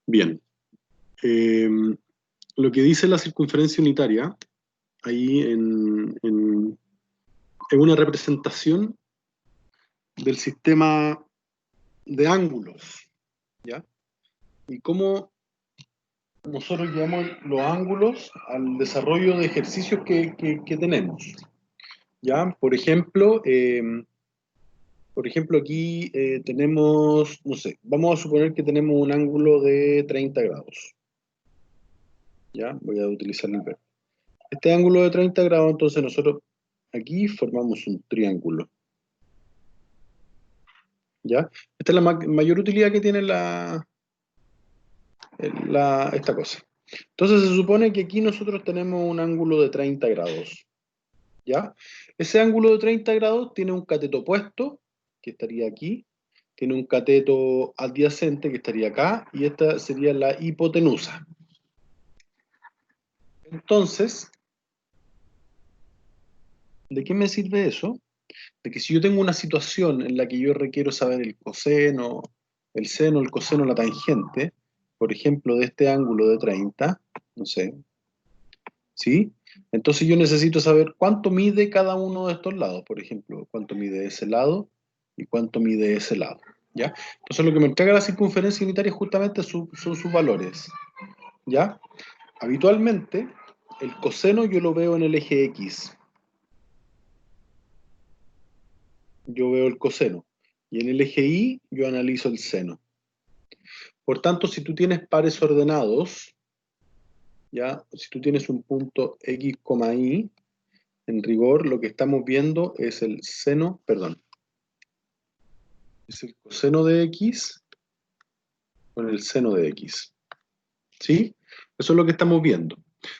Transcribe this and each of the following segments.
Bien. Lo que dice la circunferencia unitaria, ahí es una representación del sistema de ángulos, ¿ya? Y cómo nosotros llevamos los ángulos al desarrollo de ejercicios que tenemos, ¿ya? Por ejemplo aquí tenemos, no sé, vamos a suponer que tenemos un ángulo de 30 grados, ¿ya? Voy a utilizar el verbo. Este ángulo de 30 grados, entonces nosotros aquí formamos un triángulo, ¿ya? Esta es la mayor utilidad que tiene esta cosa. Entonces se supone que aquí nosotros tenemos un ángulo de 30 grados, ¿ya? Ese ángulo de 30 grados tiene un cateto opuesto, que estaría aquí, tiene un cateto adyacente, que estaría acá, y esta sería la hipotenusa. Entonces, ¿de qué me sirve eso? De que si yo tengo una situación en la que yo requiero saber el coseno, el seno, el coseno, la tangente, por ejemplo, de este ángulo de 30, no sé, ¿sí? Entonces yo necesito saber cuánto mide cada uno de estos lados, por ejemplo, cuánto mide ese lado y cuánto mide ese lado, ¿ya? Entonces lo que me entrega la circunferencia unitaria justamente son sus valores, ¿ya? Habitualmente, el coseno yo lo veo en el eje X. Yo veo el coseno. Y en el eje Y yo analizo el seno. Por tanto, si tú tienes pares ordenados, ¿ya? Si tú tienes un punto X, Y, en rigor lo que estamos viendo es el seno, perdón, es el coseno de X con el seno de X. ¿Sí? Eso es lo que estamos viendo.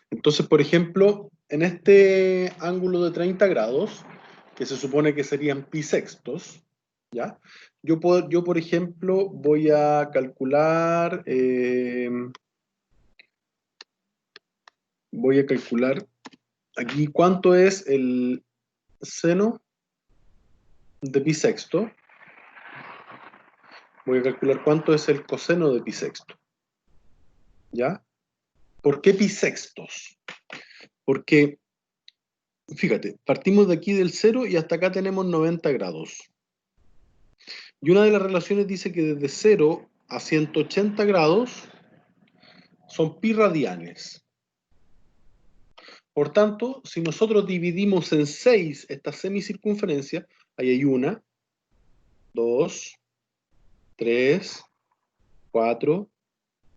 Entonces, por ejemplo, en este ángulo de 30 grados, que se supone que serían pi sextos, ¿ya? Yo, por ejemplo, voy a calcular, aquí cuánto es el seno de pi sexto. Voy a calcular cuánto es el coseno de pi sexto. ¿Ya? ¿Por qué pi sextos? Porque, fíjate, partimos de aquí del 0 y hasta acá tenemos 90 grados. Y una de las relaciones dice que desde 0 a 180 grados son pi radianes. Por tanto, si nosotros dividimos en 6 esta semicircunferencia, ahí hay 1, 2, 3, 4,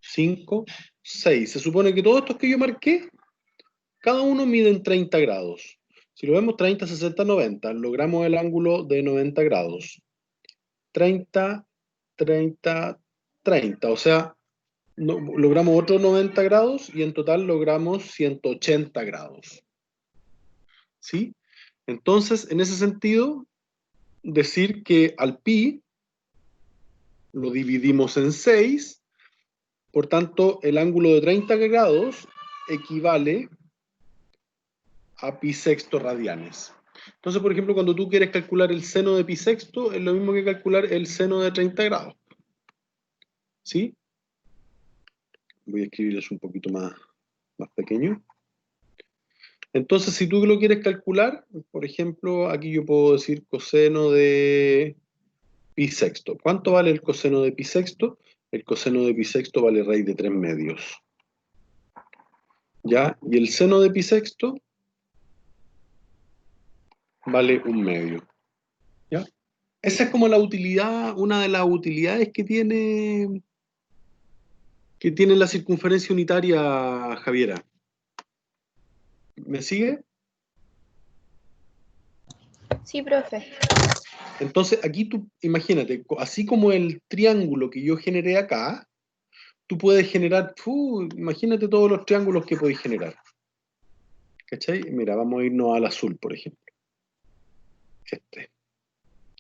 5, 6. Se supone que todos estos que yo marqué, cada uno mide en 30 grados. Si lo vemos 30, 60, 90, logramos el ángulo de 90 grados. 30, 30, 30. O sea, logramos otros 90 grados y en total logramos 180 grados. ¿Sí? Entonces, en ese sentido, decir que al pi lo dividimos en 6, por tanto, el ángulo de 30 grados equivale a pi sexto radianes. Entonces, por ejemplo, cuando tú quieres calcular el seno de pi sexto, es lo mismo que calcular el seno de 30 grados. ¿Sí? Voy a escribir eso un poquito más pequeño. Entonces, si tú lo quieres calcular, por ejemplo, aquí yo puedo decir coseno de pi sexto. ¿Cuánto vale el coseno de pi sexto? El coseno de pi sexto vale raíz de 3 medios. ¿Ya? Y el seno de pi sexto vale 1 medio. ¿Ya? Esa es como la utilidad, una de las utilidades que tiene la circunferencia unitaria, Javiera. ¿Me sigue? Sí, profe. Entonces, aquí tú, imagínate, así como el triángulo que yo generé acá, tú puedes generar, imagínate todos los triángulos que podéis generar. ¿Cachai? Mira, vamos a irnos al azul, por ejemplo. Este.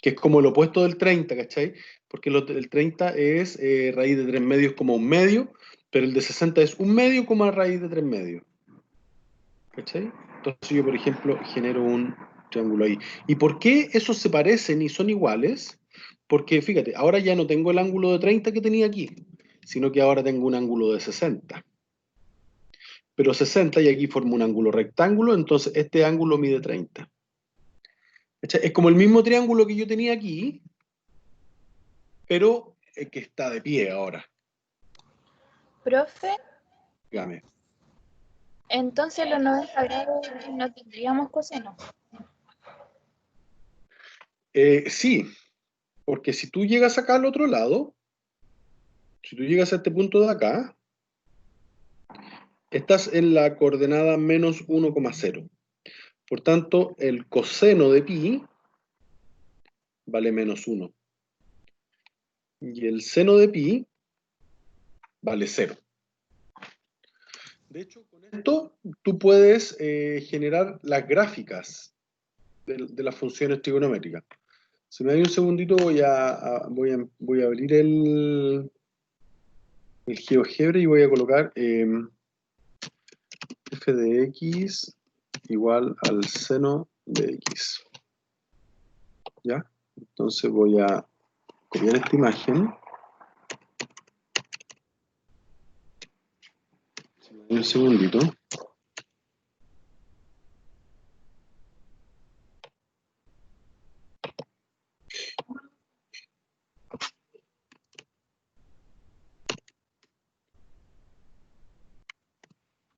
Que es como el opuesto del 30, ¿cachai? Porque el 30 es raíz de 3 medios como 1 medio, pero el de 60 es 1 medio como raíz de 3 medios. ¿Cachai? Entonces yo, por ejemplo, genero un triángulo ahí. ¿Y por qué esos se parecen y son iguales? Porque, fíjate, ahora ya no tengo el ángulo de 30 que tenía aquí, sino que ahora tengo un ángulo de 60. Pero 60, y aquí formo un ángulo rectángulo, entonces este ángulo mide 30. Es como el mismo triángulo que yo tenía aquí, pero que está de pie ahora. Profe, Dígame. entonces los 90 grados no tendríamos coseno. Sí, porque si tú llegas acá al otro lado, si tú llegas a este punto de acá, estás en la coordenada menos 1,0. Por tanto, el coseno de pi vale menos 1. Y el seno de pi vale 0. De hecho, con esto tú puedes generar las gráficas de las funciones trigonométricas. Si me da un segundito, voy a abrir el GeoGebra y voy a colocar f de x igual al seno de x. ¿Ya? Entonces voy a copiar esta imagen. Un segundito.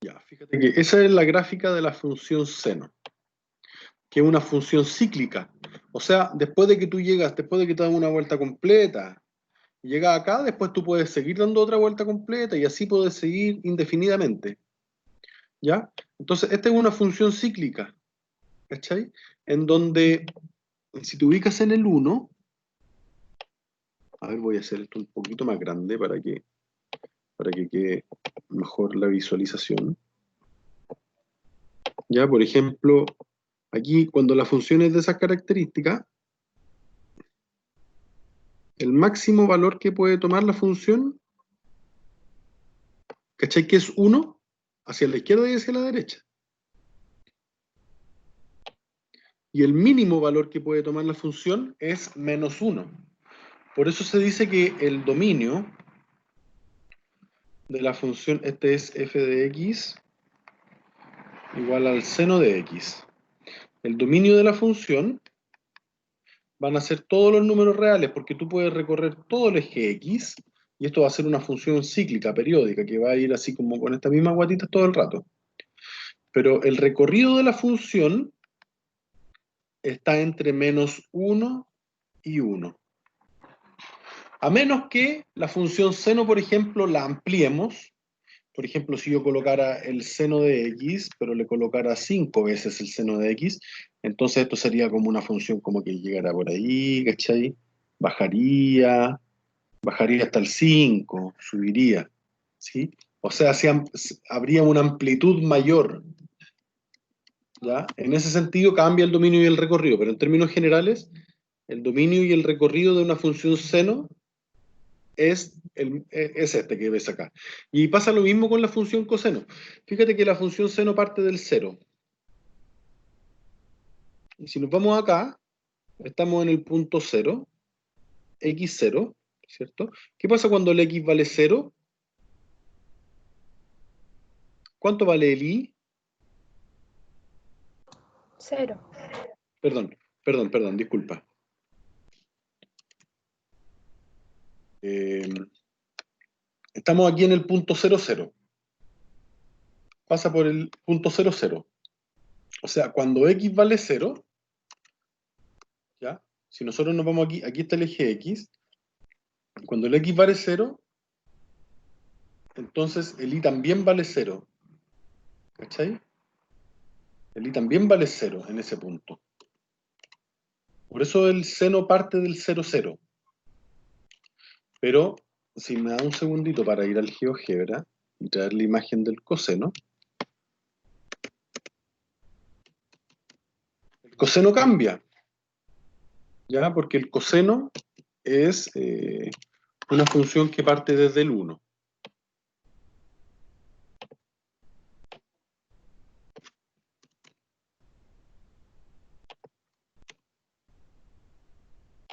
Ya, fíjate que esa es la gráfica de la función seno, que es una función cíclica. O sea, después de que tú llegas, después de que te das una vuelta completa, llegas acá, después tú puedes seguir dando otra vuelta completa y así puedes seguir indefinidamente. ¿Ya? Entonces, esta es una función cíclica, ¿cachai? En donde, si te ubicas en el 1, a ver, voy a hacer esto un poquito más grande para que quede mejor la visualización. Ya, por ejemplo, aquí cuando la función es de esas características, el máximo valor que puede tomar la función, ¿cachai? Que es 1 hacia la izquierda y hacia la derecha. Y el mínimo valor que puede tomar la función es menos 1. Por eso se dice que el dominio de la función, este es f de x igual al seno de x. El dominio de la función van a ser todos los números reales, porque tú puedes recorrer todo el eje x, y esto va a ser una función cíclica, periódica, que va a ir así como con estas mismas guatitas todo el rato. Pero el recorrido de la función está entre menos 1 y 1. A menos que la función seno, por ejemplo, la ampliemos. Por ejemplo, si yo colocara el seno de x, pero le colocara 5 veces el seno de x, entonces esto sería como una función como que llegara por ahí, ¿cachai? Bajaría hasta el 5, subiría, ¿sí? O sea, habría una amplitud mayor, ¿ya? En ese sentido cambia el dominio y el recorrido, pero en términos generales, el dominio y el recorrido de una función seno es este que ves acá. Y pasa lo mismo con la función coseno. Fíjate que la función seno parte del 0. Y si nos vamos acá, estamos en el punto 0, x0, ¿cierto? ¿Qué pasa cuando el x vale 0? ¿Cuánto vale el y? 0. Perdón, disculpa. Estamos aquí en el punto 00. Pasa por el punto 00. O sea, cuando x vale 0, ¿ya? Si nosotros nos vamos aquí está el eje x. Cuando el x vale 0, entonces el y también vale 0. ¿Cachai? El y también vale 0 en ese punto. Por eso el seno parte del 0,0. Pero si me da un segundito para ir al GeoGebra y traer la imagen del coseno, el coseno cambia, ¿ya? Porque el coseno es una función que parte desde el 1.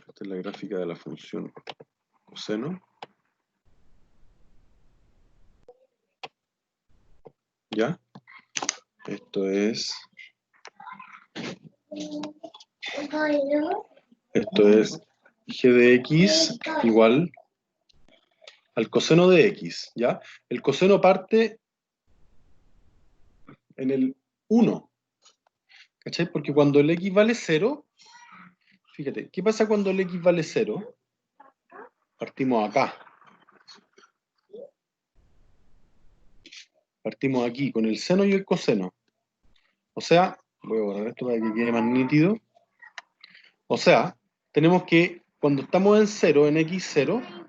Esta es la gráfica de la función coseno. Esto es g de x igual al coseno de x, ¿ya? El coseno parte en el 1, ¿cachai? Porque cuando el x vale 0, fíjate, ¿qué pasa cuando el x vale 0? Partimos acá. Partimos aquí, con el seno y el coseno. O sea, voy a borrar esto para que quede más nítido. O sea, tenemos que, cuando estamos en 0, en x0,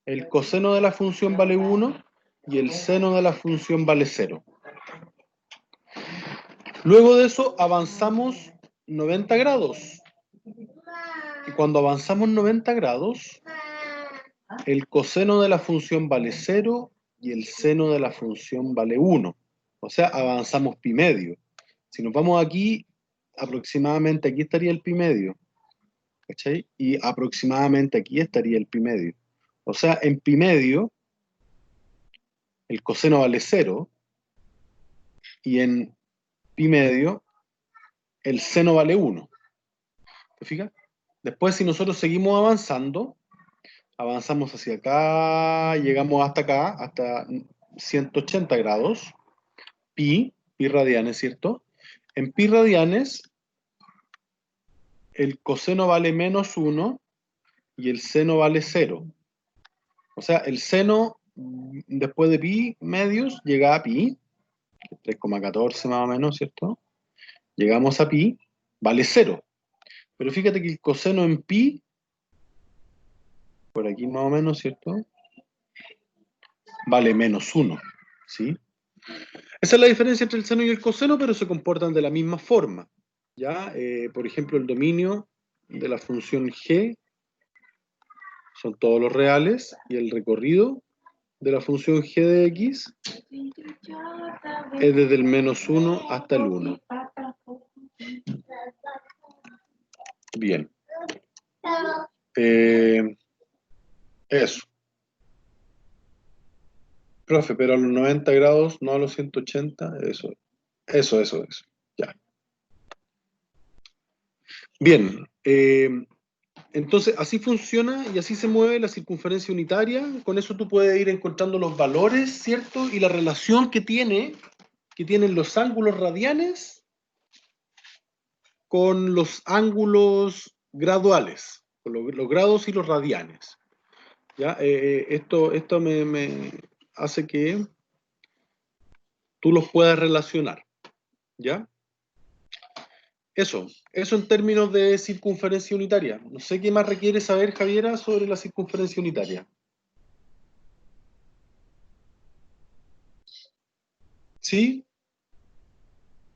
el coseno de la función vale 1 y el seno de la función vale 0. Luego de eso avanzamos 90 grados. Y cuando avanzamos 90 grados, el coseno de la función vale 0 y el seno de la función vale 1. O sea, avanzamos pi medio. Si nos vamos aquí, aproximadamente aquí estaría el pi medio. ¿Cachai? Y aproximadamente aquí estaría el pi medio. O sea, en pi medio, el coseno vale 0 y en pi medio, el seno vale 1. ¿Te fijas? Después, si nosotros seguimos avanzando, avanzamos hacia acá, llegamos hasta acá, hasta 180 grados, pi radianes, ¿cierto? En pi radianes, el coseno vale menos 1 y el seno vale 0. O sea, el seno, después de pi medios, llega a pi, 3,14 más o menos, ¿cierto? Llegamos a pi, vale 0. Pero fíjate que el coseno en pi, por aquí más o menos, ¿cierto? Vale menos 1, ¿sí? Esa es la diferencia entre el seno y el coseno, pero se comportan de la misma forma, ¿ya? Por ejemplo, el dominio de la función g son todos los reales y el recorrido de la función g de x es desde el menos 1 hasta el 1. Bien. Eso. Profe, pero a los 90 grados, no a los 180, eso. Ya. Bien. Entonces, así funciona y así se mueve la circunferencia unitaria. Con eso tú puedes ir encontrando los valores, ¿cierto? Y la relación que tienen los ángulos radianes con los ángulos graduales, con los grados y los radianes. ¿Ya? Esto me hace que tú los puedas relacionar. ¿Ya? Eso en términos de circunferencia unitaria. No sé qué más requiere saber, Javiera, sobre la circunferencia unitaria. ¿Sí?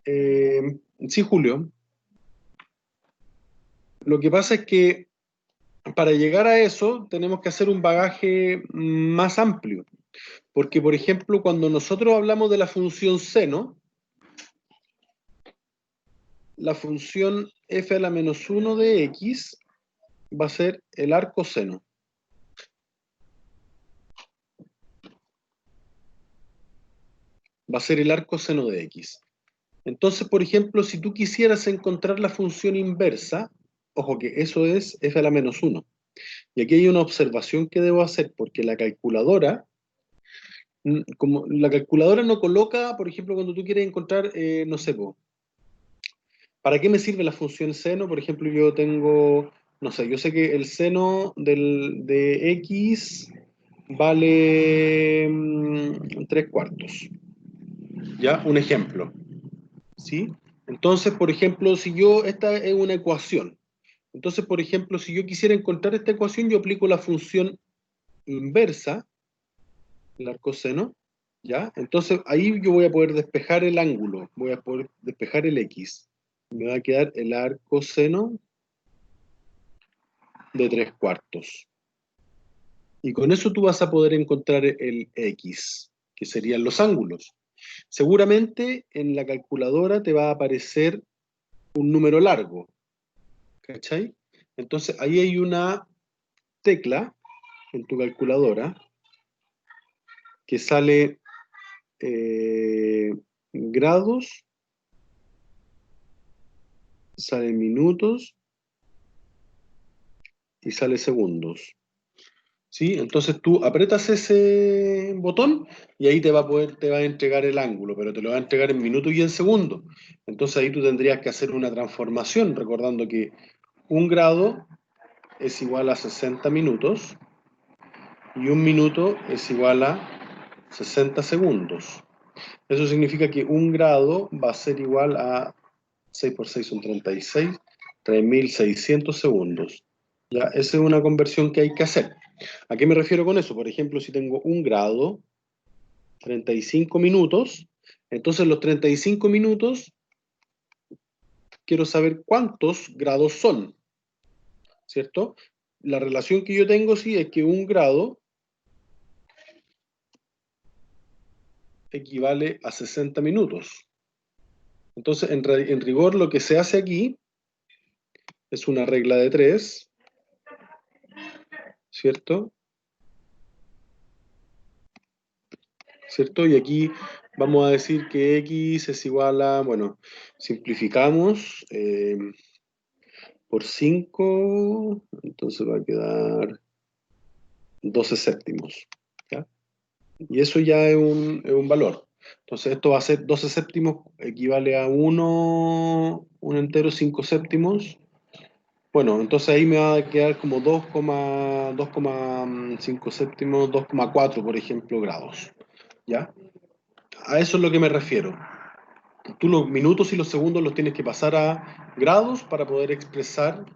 Sí, Julio. Lo que pasa es que para llegar a eso tenemos que hacer un bagaje más amplio. Porque, por ejemplo, cuando nosotros hablamos de la función seno, la función f a la menos 1 de x va a ser el arco seno. Va a ser el arco seno de x. Entonces, por ejemplo, si tú quisieras encontrar la función inversa, ojo que eso es f a la menos 1. Y aquí hay una observación que debo hacer, porque la calculadora, como la calculadora no coloca, por ejemplo, cuando tú quieres encontrar, no sé, ¿para qué me sirve la función seno? Por ejemplo, yo tengo, no sé, yo sé que el seno de x vale 3/4. ¿Ya? Un ejemplo. ¿Sí? Entonces, por ejemplo, esta es una ecuación. Entonces, por ejemplo, si yo quisiera encontrar esta ecuación, yo aplico la función inversa, el arcoseno, ¿ya? Entonces, ahí yo voy a poder despejar el ángulo, voy a poder despejar el x. Me va a quedar el arcoseno de 3/4. Y con eso tú vas a poder encontrar el x, que serían los ángulos. Seguramente en la calculadora te va a aparecer un número largo, ¿cachai? Entonces ahí hay una tecla en tu calculadora que sale grados, sale minutos y sale segundos. ¿Sí? Entonces tú apretas ese botón y ahí te va a entregar el ángulo, pero te lo va a entregar en minutos y en segundos. Entonces ahí tú tendrías que hacer una transformación, recordando que 1 grado es igual a 60 minutos y 1 minuto es igual a 60 segundos. Eso significa que 1 grado va a ser igual a 6 por 6 son 36, 3600 segundos. ¿Ya? Esa es una conversión que hay que hacer. ¿A qué me refiero con eso? Por ejemplo, si tengo 1 grado, 35 minutos, entonces los 35 minutos quiero saber cuántos grados son, ¿cierto? La relación que yo tengo, sí, es que 1 grado equivale a 60 minutos. Entonces, en rigor, lo que se hace aquí es una regla de 3, ¿cierto? ¿Cierto? Y aquí vamos a decir que x es igual a, bueno, simplificamos por 5, entonces va a quedar 12 séptimos. ¿Ya? Y eso ya es un valor. Entonces esto va a ser 12 séptimos, equivale a 1 entero, 5 séptimos. Bueno, entonces ahí me va a quedar como 2,5 séptimos, 2,4 por ejemplo, grados. ¿Ya? A eso es lo que me refiero. Tú los minutos y los segundos los tienes que pasar a grados para poder expresar,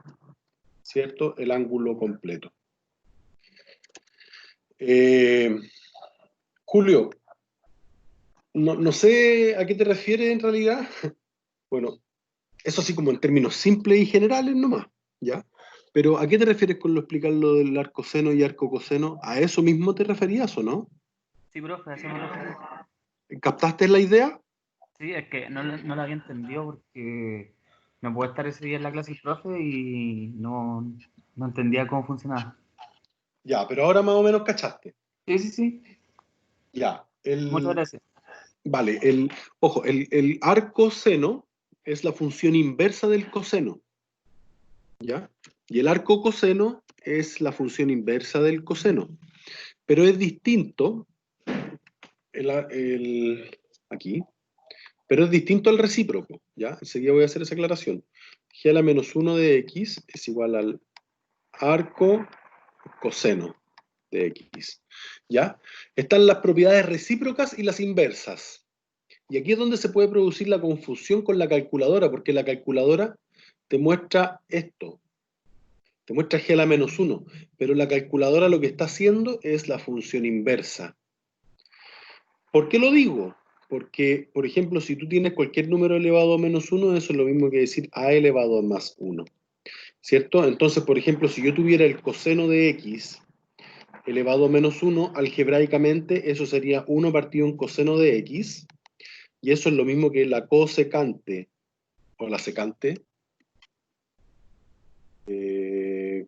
¿cierto?, el ángulo completo. Julio, no sé a qué te refieres en realidad. Bueno, eso así como en términos simples y generales nomás, ¿ya? Pero ¿a qué te refieres con lo explicar lo del arcoseno y arcocoseno? ¿A eso mismo te referías o no? Sí, profe, a eso me refería. ¿Captaste la idea? Sí, es que no lo había entendido porque no puedo estar ese día en la clase el profe y no entendía cómo funcionaba. Ya, pero ahora más o menos cachaste. Sí, sí, sí. Ya, Muchas gracias. vale, ojo, el arcoseno es la función inversa del coseno, ¿ya? Y el arcocoseno es la función inversa del coseno. Pero es distinto, aquí, pero es distinto al recíproco, ¿ya? Enseguida voy a hacer esa aclaración. G a la menos 1 de x es igual al arco coseno de x, ¿ya? Están las propiedades recíprocas y las inversas. Y aquí es donde se puede producir la confusión con la calculadora, porque la calculadora te muestra esto, te muestra g a la menos 1, pero la calculadora lo que está haciendo es la función inversa. ¿Por qué lo digo? Porque, por ejemplo, si tú tienes cualquier número elevado a menos 1, eso es lo mismo que decir a elevado a más 1, ¿cierto? Entonces, por ejemplo, si yo tuviera el coseno de x elevado a menos 1, algebraicamente eso sería 1 partido en coseno de x, y eso es lo mismo que la cosecante, o la secante,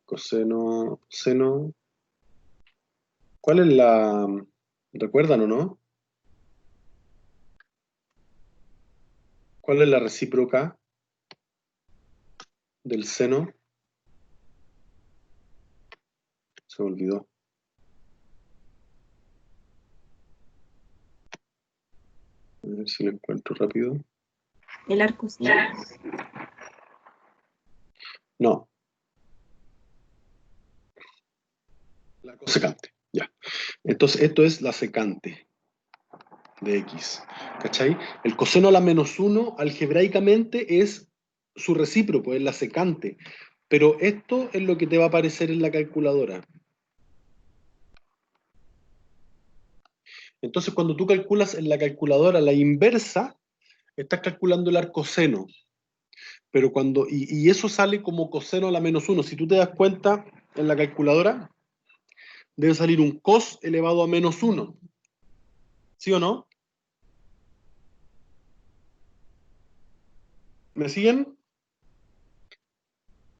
coseno, seno. ¿Cuál es la... ¿Recuerdan o no? ¿Cuál es la recíproca del seno? Se me olvidó. A ver si lo encuentro rápido. El arcoseno. No. La cosecante, ya. Entonces, esto es la secante de x. ¿Cachai? El coseno a la menos 1, algebraicamente, es su recíproco, es la secante. Pero esto es lo que te va a aparecer en la calculadora. Entonces, cuando tú calculas en la calculadora la inversa, estás calculando el arcoseno. Pero cuando, y eso sale como coseno a la menos 1. Si tú te das cuenta en la calculadora, debe salir un cos elevado a menos 1. ¿Sí o no? ¿Me siguen?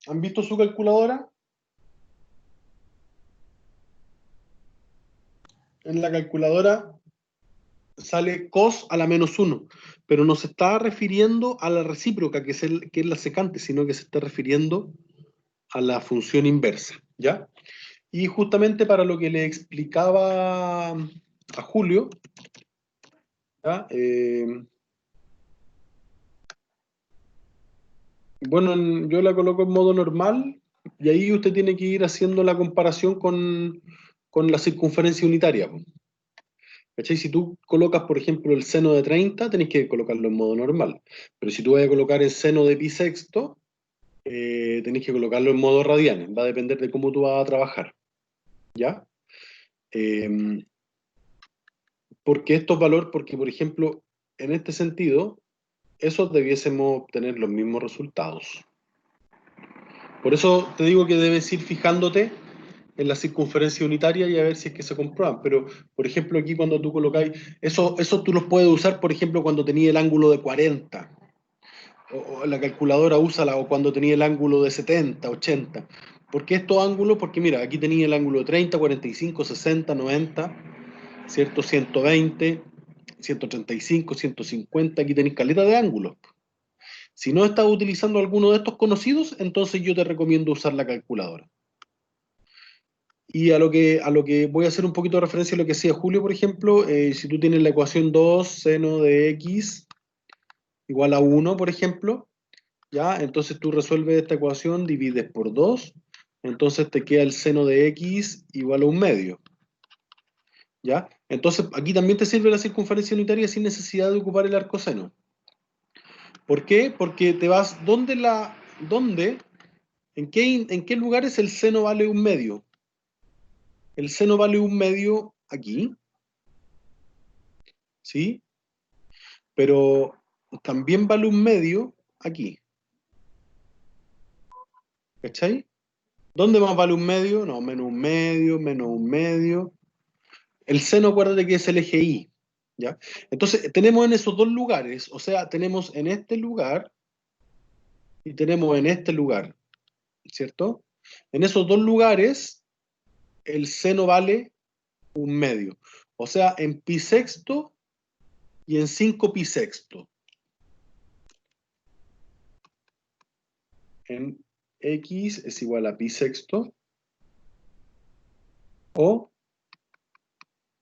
¿Han visto su calculadora? En la calculadora sale cos a la menos 1, pero no se está refiriendo a la recíproca, que es la secante, sino que se está refiriendo a la función inversa, ¿ya? Y justamente para lo que le explicaba a Julio, ¿ya? Bueno, yo la coloco en modo normal y ahí usted tiene que ir haciendo la comparación con la circunferencia unitaria, po. ¿Cachai? Si tú colocas, por ejemplo, el seno de 30, tenés que colocarlo en modo normal. Pero si tú vas a colocar el seno de pi sexto, tenés que colocarlo en modo radianes. Va a depender de cómo tú vas a trabajar, ¿ya? Porque estos valores, porque por ejemplo, en este sentido, esos debiésemos obtener los mismos resultados. Por eso te digo que debes ir fijándote en la circunferencia unitaria y a ver si es que se comprueban. Pero, por ejemplo, aquí cuando tú colocáis, eso tú los puedes usar, por ejemplo, cuando tenías el ángulo de 40. O la calculadora úsala o cuando tenía el ángulo de 70, 80. ¿Por qué estos ángulos? Porque mira, aquí tenía el ángulo de 30, 45, 60, 90, ¿cierto? 120, 135, 150, aquí tenéis caleta de ángulos. Si no estás utilizando alguno de estos conocidos, entonces yo te recomiendo usar la calculadora. Y a lo que voy a hacer un poquito de referencia a lo que hacía Julio, por ejemplo, si tú tienes la ecuación 2 seno de x igual a 1, por ejemplo, ¿ya? Entonces tú resuelves esta ecuación, divides por 2, entonces te queda el seno de x igual a 1/2, ¿ya? Entonces aquí también te sirve la circunferencia unitaria sin necesidad de ocupar el arcoseno. ¿Por qué? Porque te vas, ¿en qué lugares el seno vale 1/2? El seno vale 1/2 aquí, ¿sí? Pero también vale 1/2 aquí, ¿cachai? ¿Dónde más vale 1/2? No, menos 1/2, menos 1/2. El seno, acuérdate que es el eje Y, ¿ya? Entonces, tenemos en esos dos lugares, o sea, tenemos en este lugar y tenemos en este lugar, ¿cierto? En esos dos lugares, el seno vale 1/2. O sea, en pi sexto y en 5 pi sexto. En x es igual a pi sexto o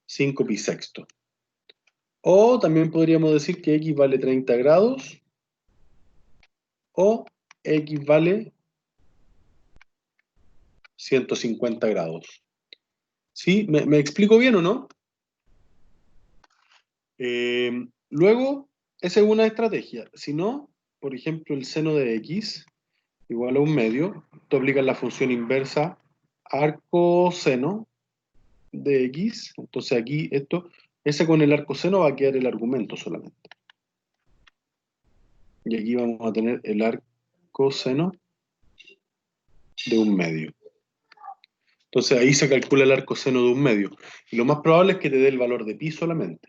5 pi sexto. O también podríamos decir que x vale 30 grados o x vale 150 grados. ¿Sí? ¿Me explico bien o no? Luego, esa es una estrategia. Si no, por ejemplo, el seno de x igual a 1/2, tú aplicas la función inversa arcoseno de x. Entonces aquí ese con el arcoseno va a quedar el argumento solamente. Y aquí vamos a tener el arcoseno de 1/2. Entonces ahí se calcula el arcoseno de 1/2. Y lo más probable es que te dé el valor de pi solamente.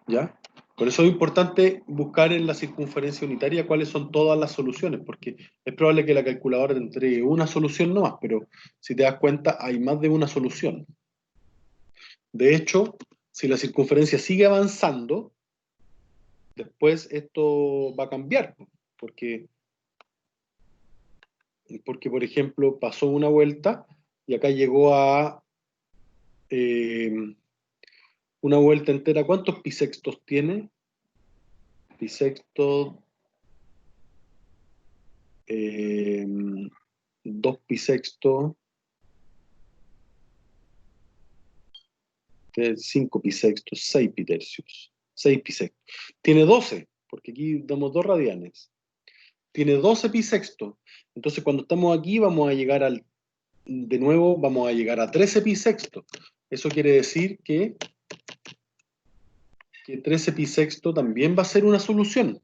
¿Ya? Por eso es importante buscar en la circunferencia unitaria cuáles son todas las soluciones, porque es probable que la calculadora te entregue una solución nomás, pero si te das cuenta hay más de una solución. De hecho, si la circunferencia sigue avanzando, después esto va a cambiar, porque por ejemplo, pasó una vuelta y acá llegó a una vuelta entera. ¿Cuántos pisextos tiene? Pisextos, 2 pisextos, 5 pisextos, 6 pitercios, 6 pisextos. Tiene 12, porque aquí damos 2 radianes. Tiene 12 pisextos. Entonces, cuando estamos aquí, vamos a llegar de nuevo, vamos a llegar a 13 pisextos. Eso quiere decir que 13 pisexto también va a ser una solución.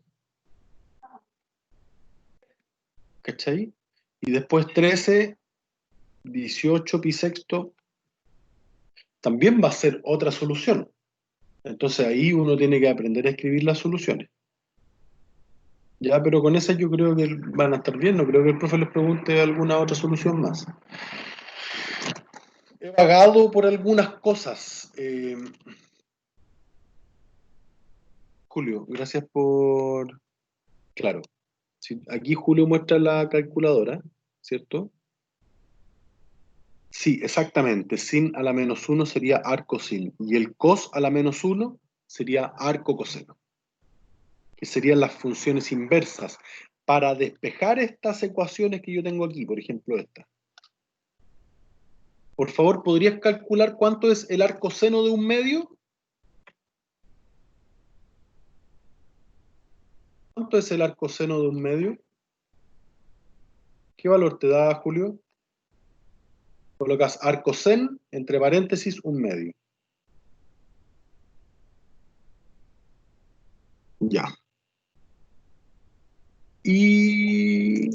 ¿Cachai? Y después 13, 18 pisexto también va a ser otra solución. Entonces ahí uno tiene que aprender a escribir las soluciones. Ya, pero con esas yo creo que van a estar bien, no creo que el profe les pregunte alguna otra solución más. He vagado por algunas cosas. Julio, gracias por... Claro. Sí, aquí Julio muestra la calculadora, ¿cierto? Sí, exactamente. Sin a la -1 sería arco sin. Y el cos a la -1 sería arco coseno. Que serían las funciones inversas. Para despejar estas ecuaciones que yo tengo aquí, por ejemplo esta. Por favor, ¿podrías calcular cuánto es el arco seno de un medio? ¿Cuánto es el arco seno de un medio? ¿Qué valor te da, Julio? Colocas arco sen, entre paréntesis, un medio. Ya. Y...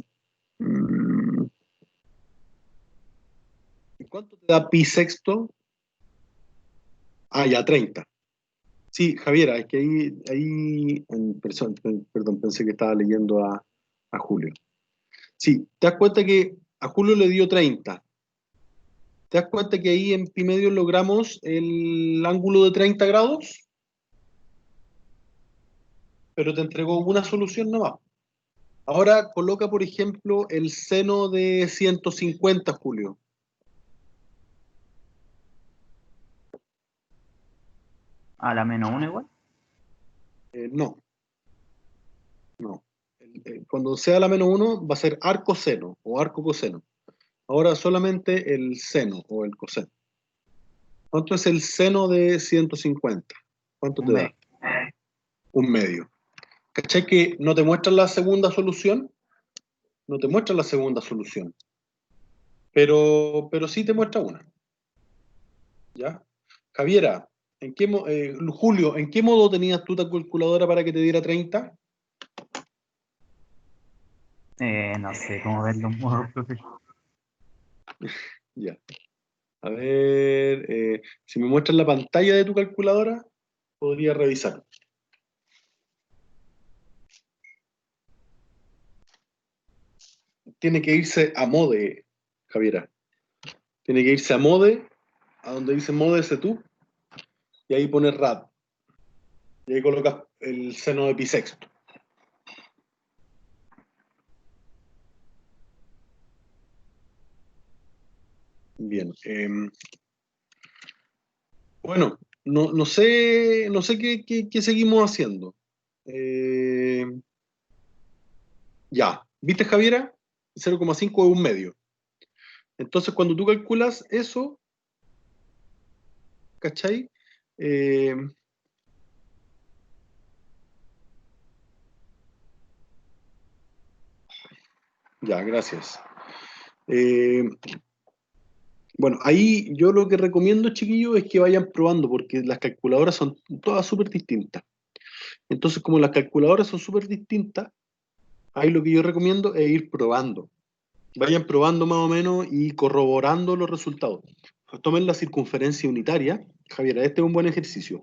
¿cuánto te da pi sexto? Ah, ya, 30. Sí, Javiera, es que perdón, pensé que estaba leyendo a Julio. Sí, te das cuenta que a Julio le dio 30. ¿Te das cuenta que ahí en pi medio logramos el ángulo de 30 grados? Pero te entregó una solución nomás. Ahora coloca, por ejemplo, el seno de 150, Julio. A la -1 igual. No, no. Cuando sea la -1 va a ser arco seno o arco coseno. Ahora solamente el seno o el coseno. ¿Cuánto es el seno de 150? ¿Cuánto Un te da? medio. Un medio. ¿Cachai que no te muestra la segunda solución? No te muestra la segunda solución. Pero sí te muestra una. ¿Ya? Javiera, Julio, ¿en qué modo tenías tú tu calculadora para que te diera 30? No sé cómo ver los modos, profe. Ya. A ver, si me muestras la pantalla de tu calculadora, podría revisar. Tiene que irse a mode, Javiera. Tiene que irse a mode, a donde dice mode tú, y ahí pones rad. Y ahí colocas el seno de pi sexto. Bien. Bueno, no sé qué seguimos haciendo. Eh, ya. ¿Viste, Javiera? 0,5 es un medio. Entonces, cuando tú calculas eso, ¿cachai? Eh, ya, gracias. Bueno, ahí yo lo que recomiendo, chiquillos, es que vayan probando, porque las calculadoras son todas súper distintas. Entonces, como las calculadoras son súper distintas, ahí lo que yo recomiendo es ir probando. Vayan probando más o menos y corroborando los resultados. Tomen la circunferencia unitaria. Javier, este es un buen ejercicio.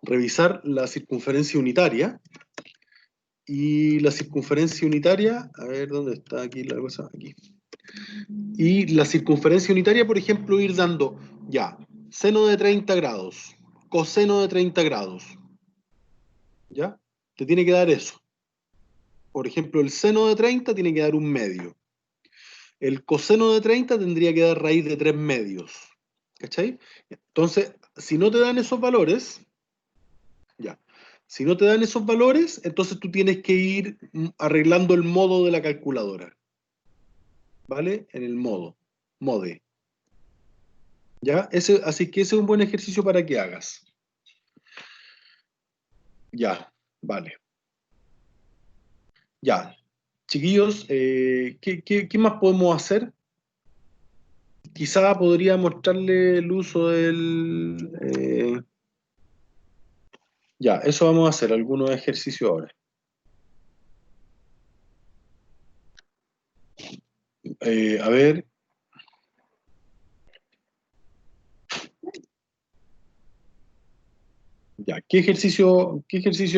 Revisar la circunferencia unitaria. Y la circunferencia unitaria, a ver dónde está aquí la cosa, aquí. Y la circunferencia unitaria, por ejemplo, ir dando ya seno de 30 grados, coseno de 30 grados. ¿Ya? Te tiene que dar eso. Por ejemplo, el seno de 30 tiene que dar un medio. El coseno de 30 tendría que dar raíz de 3 medios. ¿Cachai? Entonces, si no te dan esos valores, ya. Si no te dan esos valores, entonces tú tienes que ir arreglando el modo de la calculadora. ¿Vale? En el modo. Mode. ¿Ya? Así que ese es un buen ejercicio para que hagas. Ya, vale. Ya. Chiquillos, ¿qué más podemos hacer? Quizá podría mostrarle el uso del... ya, eso vamos a hacer, algunos ejercicios ahora. A ver. Ya, ¿qué ejercicio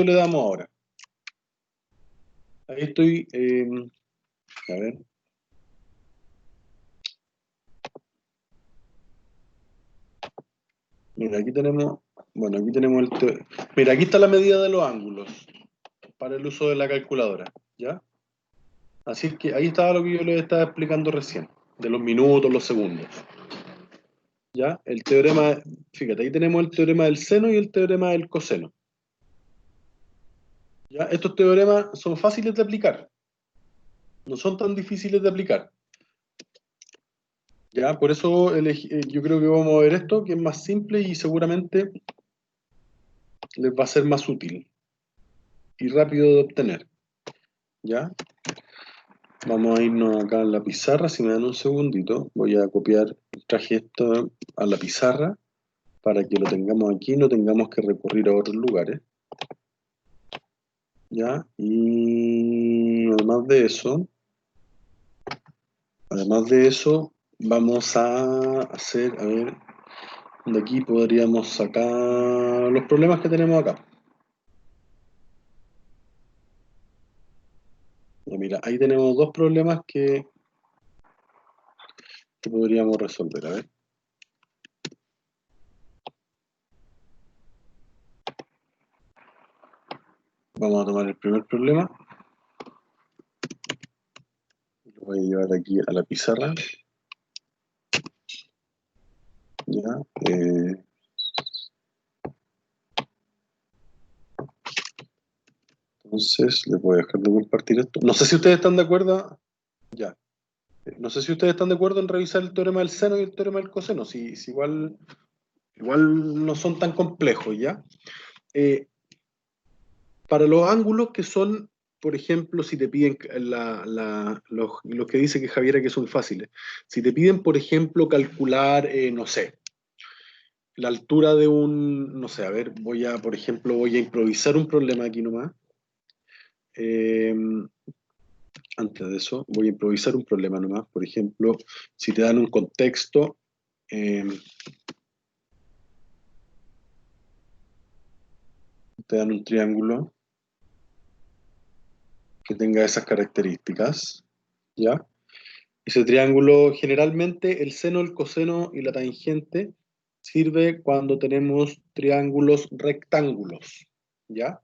le damos ahora? Ahí estoy, a ver. Mira, aquí tenemos Bueno, aquí tenemos mira, aquí está la medida de los ángulos para el uso de la calculadora, ¿ya? Así que ahí estaba lo que yo les estaba explicando recién, de los minutos, los segundos. ¿Ya? El teorema, fíjate, ahí tenemos el teorema del seno y el teorema del coseno. ¿Ya? Estos teoremas son fáciles de aplicar, no son tan difíciles de aplicar. ¿Ya? Por eso yo creo que vamos a ver esto, que es más simple y seguramente les va a ser más útil y rápido de obtener. ¿Ya? Vamos a irnos acá en la pizarra, si me dan un segundito, voy a copiar, traje esto a la pizarra para que lo tengamos aquí, no tengamos que recurrir a otros lugares. ¿Ya? Y además de eso, vamos a hacer, a ver, de aquí podríamos sacar los problemas que tenemos acá. Ya, mira, ahí tenemos dos problemas que podríamos resolver, a ver. Vamos a tomar el primer problema. Lo voy a llevar aquí a la pizarra. Ya. Entonces, les voy a dejar de compartir esto. No sé si ustedes están de acuerdo. Ya. No sé si ustedes están de acuerdo en revisar el teorema del seno y el teorema del coseno. Si igual no son tan complejos, ¿ya? Para los ángulos que son, por ejemplo, si te piden los que dice que Javiera que son fáciles, si te piden, por ejemplo, calcular, no sé, la altura de un, no sé, a ver, por ejemplo, voy a improvisar un problema aquí nomás. Eh, Antes de eso, voy a improvisar un problema nomás. Por ejemplo, si te dan un contexto, te dan un triángulo que tenga esas características, ¿ya? Ese triángulo, generalmente, el seno, el coseno y la tangente sirve cuando tenemos triángulos rectángulos, ¿ya?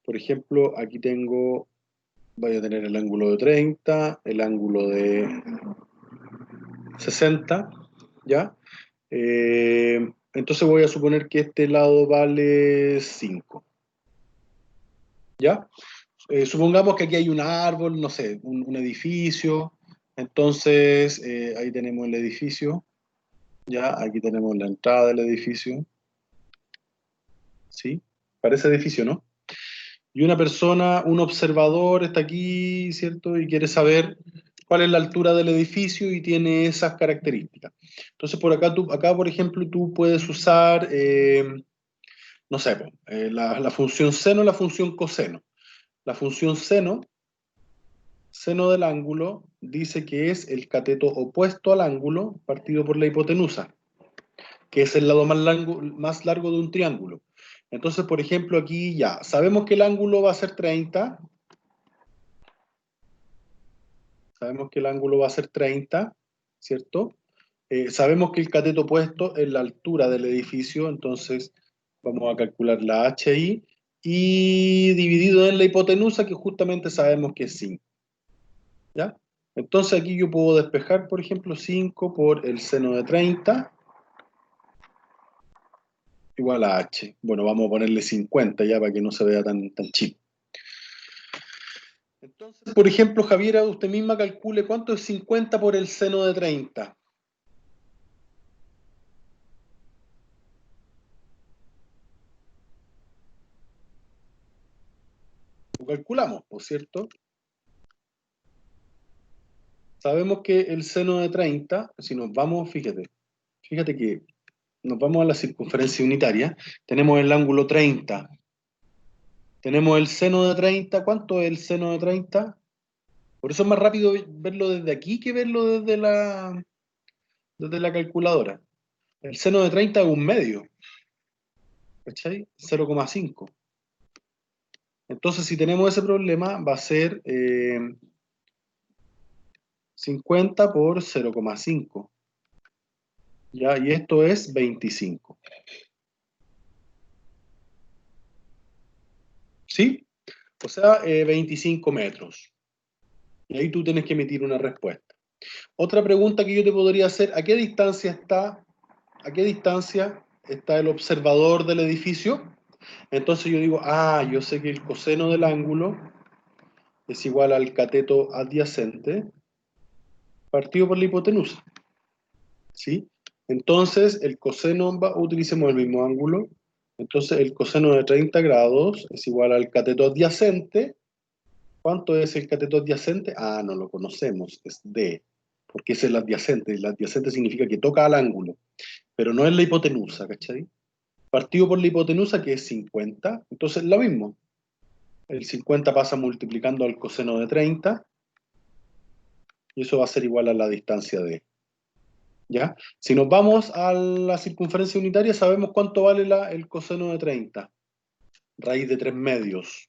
Por ejemplo, aquí voy a tener el ángulo de 30, el ángulo de 60, ¿ya? Entonces voy a suponer que este lado vale 5, ¿ya? Supongamos que aquí hay un árbol, no sé, un edificio, entonces ahí tenemos el edificio, ¿ya? Aquí tenemos la entrada del edificio, ¿sí? Parece edificio, ¿no? Y una persona, un observador está aquí, ¿cierto? Y quiere saber cuál es la altura del edificio y tiene esas características. Entonces, acá por ejemplo, tú puedes usar, no sé, la función seno y la función coseno. La función seno del ángulo, dice que es el cateto opuesto al ángulo partido por la hipotenusa, que es el lado más largo de un triángulo. Entonces, por ejemplo, aquí ya, sabemos que el ángulo va a ser 30. Sabemos que el ángulo va a ser 30, ¿cierto? Sabemos que el cateto opuesto es la altura del edificio, entonces vamos a calcular la HI y dividido en la hipotenusa, que justamente sabemos que es 5, ¿ya? Entonces aquí yo puedo despejar, por ejemplo, 5 por el seno de 30 igual a H. Bueno, vamos a ponerle 50 ya para que no se vea tan chico. Entonces, por ejemplo, Javiera, usted misma calcule cuánto es 50 por el seno de 30. Lo calculamos, ¿por cierto? Sabemos que el seno de 30, si nos vamos, fíjate que nos vamos a la circunferencia unitaria, tenemos el ángulo 30, tenemos el seno de 30, ¿cuánto es el seno de 30? Por eso es más rápido verlo desde aquí que verlo desde la calculadora. El seno de 30 es un medio, ¿cachai? 0,5. Entonces, si tenemos ese problema, va a ser 50 por 0,5. ¿Ya? Y esto es 25. ¿Sí? O sea, 25 metros. Y ahí tú tienes que emitir una respuesta. Otra pregunta que yo te podría hacer, ¿a qué distancia está el observador del edificio? Entonces yo digo, yo sé que el coseno del ángulo es igual al cateto adyacente partido por la hipotenusa. ¿Sí? Entonces, el coseno, utilicemos el mismo ángulo, entonces el coseno de 30 grados es igual al cateto adyacente. ¿Cuánto es el cateto adyacente? No lo conocemos, es D, porque es el adyacente. El adyacente significa que toca al ángulo, pero no es la hipotenusa, ¿cachai? Partido por la hipotenusa, que es 50, entonces lo mismo. El 50 pasa multiplicando al coseno de 30, y eso va a ser igual a la distancia D. ¿Ya? Si nos vamos a la circunferencia unitaria, sabemos cuánto vale el coseno de 30. Raíz de 3 medios.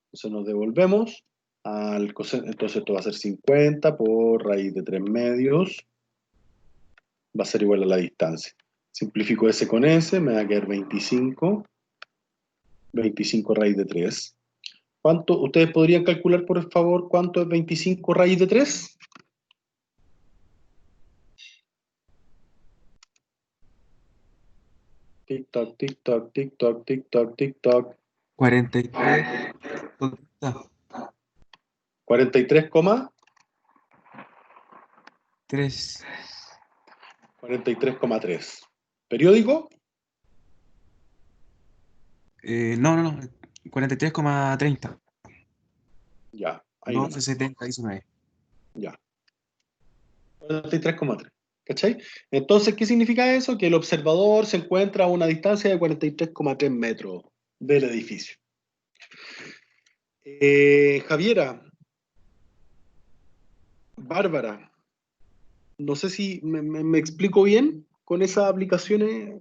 Entonces nos devolvemos al coseno. Entonces esto va a ser 50 por raíz de 3 medios. Va a ser igual a la distancia. Simplifico S con S, me va a quedar 25. 25 raíz de 3. ¿Cuánto? ¿Ustedes podrían calcular, por favor, cuánto es 25 raíz de 3? Tic-tac, tic-tac, tic-tac, tic-tac, tic-tac. 43. 43, 3. 43,3. ¿Periódico? No. 43,30. Ya, ahí No, nomás. 70, 19. Ya. 43,3. ¿Cachai? Entonces, ¿qué significa eso? Que el observador se encuentra a una distancia de 43,3 metros del edificio. Javiera, Bárbara, no sé si me explico bien con esas aplicaciones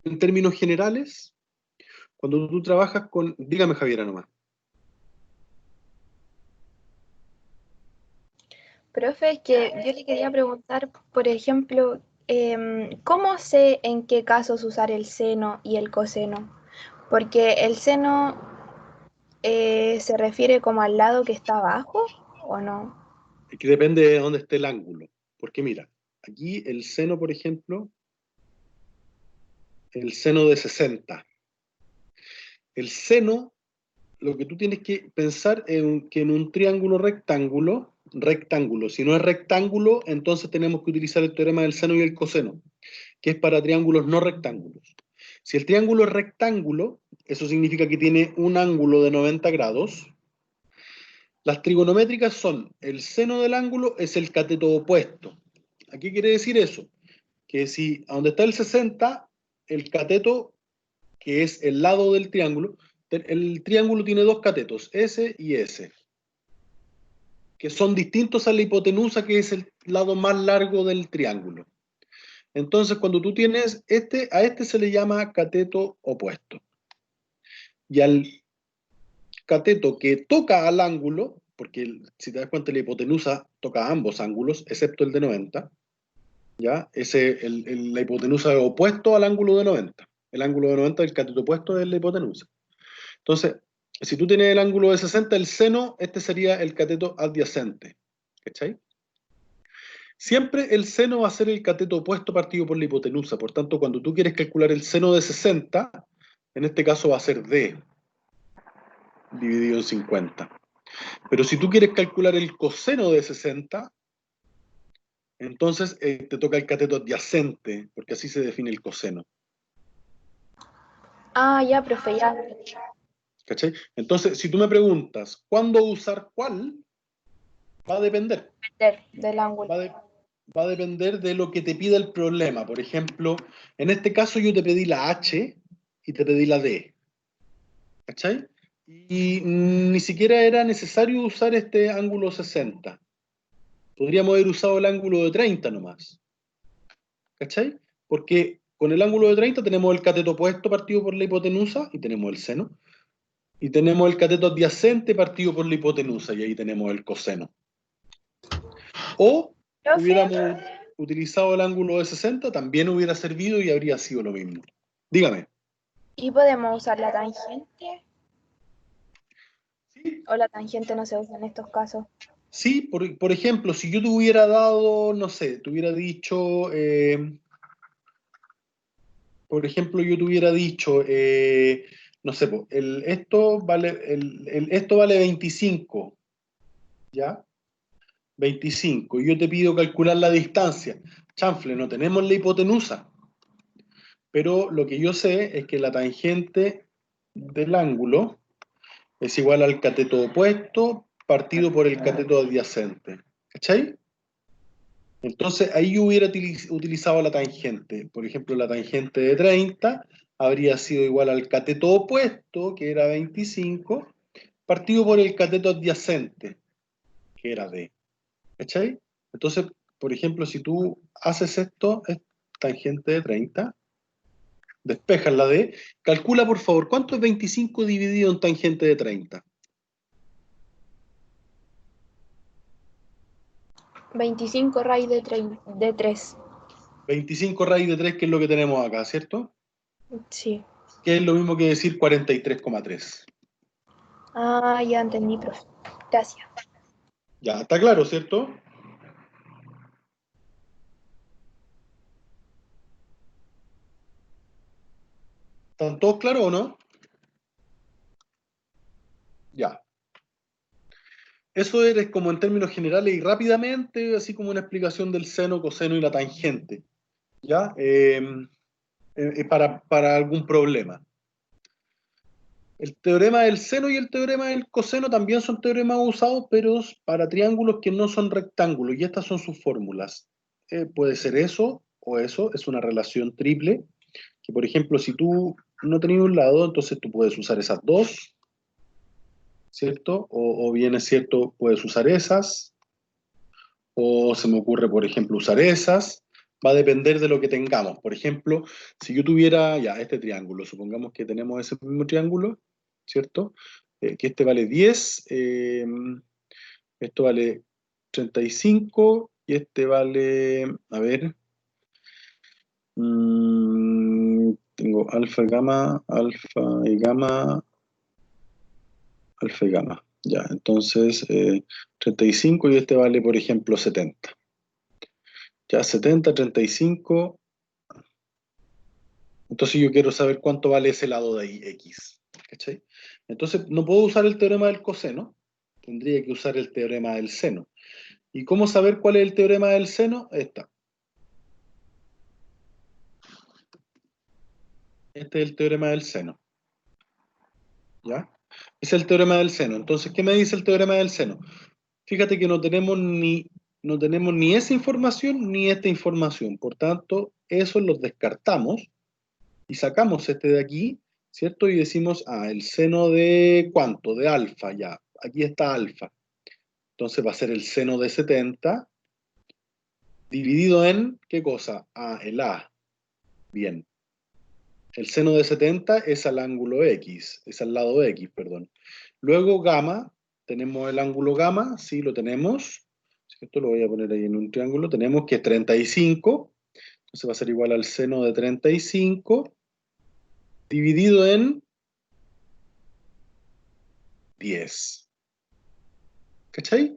en términos generales. Cuando tú trabajas con... Dígame, Javiera, nomás. Profe, es que yo le quería preguntar, por ejemplo, ¿cómo sé en qué casos usar el seno y el coseno? Porque el seno se refiere como al lado que está abajo, ¿o no? Es que depende de dónde esté el ángulo. Porque mira, aquí el seno, por ejemplo, el seno de 60. El seno, lo que tú tienes que pensar es que en un triángulo rectángulo, si no es rectángulo, entonces tenemos que utilizar el teorema del seno y el coseno, que es para triángulos no rectángulos. Si el triángulo es rectángulo, eso significa que tiene un ángulo de 90 grados. Las trigonométricas son, el seno del ángulo es el cateto opuesto. ¿A qué quiere decir eso? Que si a donde está el 60, el cateto, que es el lado del triángulo, el triángulo tiene dos catetos, S y S, que son distintos a la hipotenusa, que es el lado más largo del triángulo. Entonces, cuando tú tienes a este se le llama cateto opuesto. Y al cateto que toca al ángulo, porque si te das cuenta la hipotenusa toca a ambos ángulos, excepto el de 90, ¿ya? La hipotenusa es opuesto al ángulo de 90. El ángulo de 90 es el cateto opuesto de la hipotenusa. Entonces, si tú tienes el ángulo de 60, el seno, este sería el cateto adyacente. ¿Cachai? Siempre el seno va a ser el cateto opuesto partido por la hipotenusa. Por tanto, cuando tú quieres calcular el seno de 60, en este caso va a ser D dividido en 50. Pero si tú quieres calcular el coseno de 60, entonces te toca el cateto adyacente, porque así se define el coseno. Ya, profe, ya. ¿Cachai? Entonces, si tú me preguntas cuándo usar cuál, va a depender. Del ángulo. Va a depender de lo que te pida el problema. Por ejemplo, en este caso yo te pedí la H y te pedí la D. ¿Cachai? Y ni siquiera era necesario usar este ángulo 60. Podríamos haber usado el ángulo de 30 nomás. ¿Cachai? Porque con el ángulo de 30 tenemos el cateto opuesto partido por la hipotenusa y tenemos el seno. Y tenemos el cateto adyacente partido por la hipotenusa y ahí tenemos el coseno. O Profe, hubiéramos utilizado el ángulo de 60, también hubiera servido y habría sido lo mismo. Dígame. ¿Y podemos usar la tangente? Sí, ¿O la tangente no se usa en estos casos? sí, por ejemplo, si yo te hubiera dado, no sé, te hubiera dicho, por ejemplo, yo te hubiera dicho, no sé, po, esto vale 25, ¿ya? 25, y yo te pido calcular la distancia. Chanfle, no tenemos la hipotenusa, pero lo que yo sé es que la tangente del ángulo es igual al cateto opuesto partido por el cateto adyacente. ¿Cachai? Entonces ahí yo hubiera utilizado la tangente. Por ejemplo, la tangente de 30 habría sido igual al cateto opuesto, que era 25, partido por el cateto adyacente, que era D. ¿Cachai? Entonces, por ejemplo, si tú haces esto, es tangente de 30, despejas la D, calcula por favor, ¿cuánto es 25 dividido en tangente de 30? 25 raíz de 3. 25 raíz de 3, que es lo que tenemos acá, ¿cierto? Sí. Que es lo mismo que decir 43,3. Ah, ya entendí, profe. Gracias. Ya, está claro, ¿cierto? ¿Están todos claros o no? Ya. Eso es como en términos generales y rápidamente, así como una explicación del seno, coseno y la tangente. ¿Ya? Para algún problema. El teorema del seno y el teorema del coseno también son teoremas usados, pero para triángulos que no son rectángulos, y estas son sus fórmulas. Puede ser eso o eso, es una relación triple, que por ejemplo, si tú no tenías un lado, entonces tú puedes usar esas dos, ¿cierto? O bien es cierto, puedes usar esas, o se me ocurre, por ejemplo, usar esas. Va a depender de lo que tengamos. Por ejemplo, si yo tuviera ya este triángulo, supongamos que tenemos ese mismo triángulo, ¿cierto? Que este vale 10, esto vale 35 y este vale, a ver, tengo alfa y gamma, alfa y gamma. Ya, entonces 35 y este vale, por ejemplo, 70. Ya, 70, 35. Entonces yo quiero saber cuánto vale ese lado de ahí, X. ¿Cachai? Entonces no puedo usar el teorema del coseno, tendría que usar el teorema del seno. ¿Y cómo saber cuál es el teorema del seno? Esta. Este es el teorema del seno. ¿Ya? Es el teorema del seno. Entonces, ¿qué me dice el teorema del seno? Fíjate que no tenemos ni esa información ni esta información. Por tanto, eso los descartamos y sacamos este de aquí, ¿cierto? Y decimos, el seno de ¿cuánto? De alfa, ya. Aquí está alfa. Entonces va a ser el seno de 70 dividido en, ¿qué cosa? El A. Bien. El seno de 70 es al ángulo X, es al lado X, perdón. Luego gamma, tenemos el ángulo gamma, sí lo tenemos. Esto lo voy a poner ahí en un triángulo. Tenemos que es 35, entonces va a ser igual al seno de 35 dividido en 10. ¿Cachai?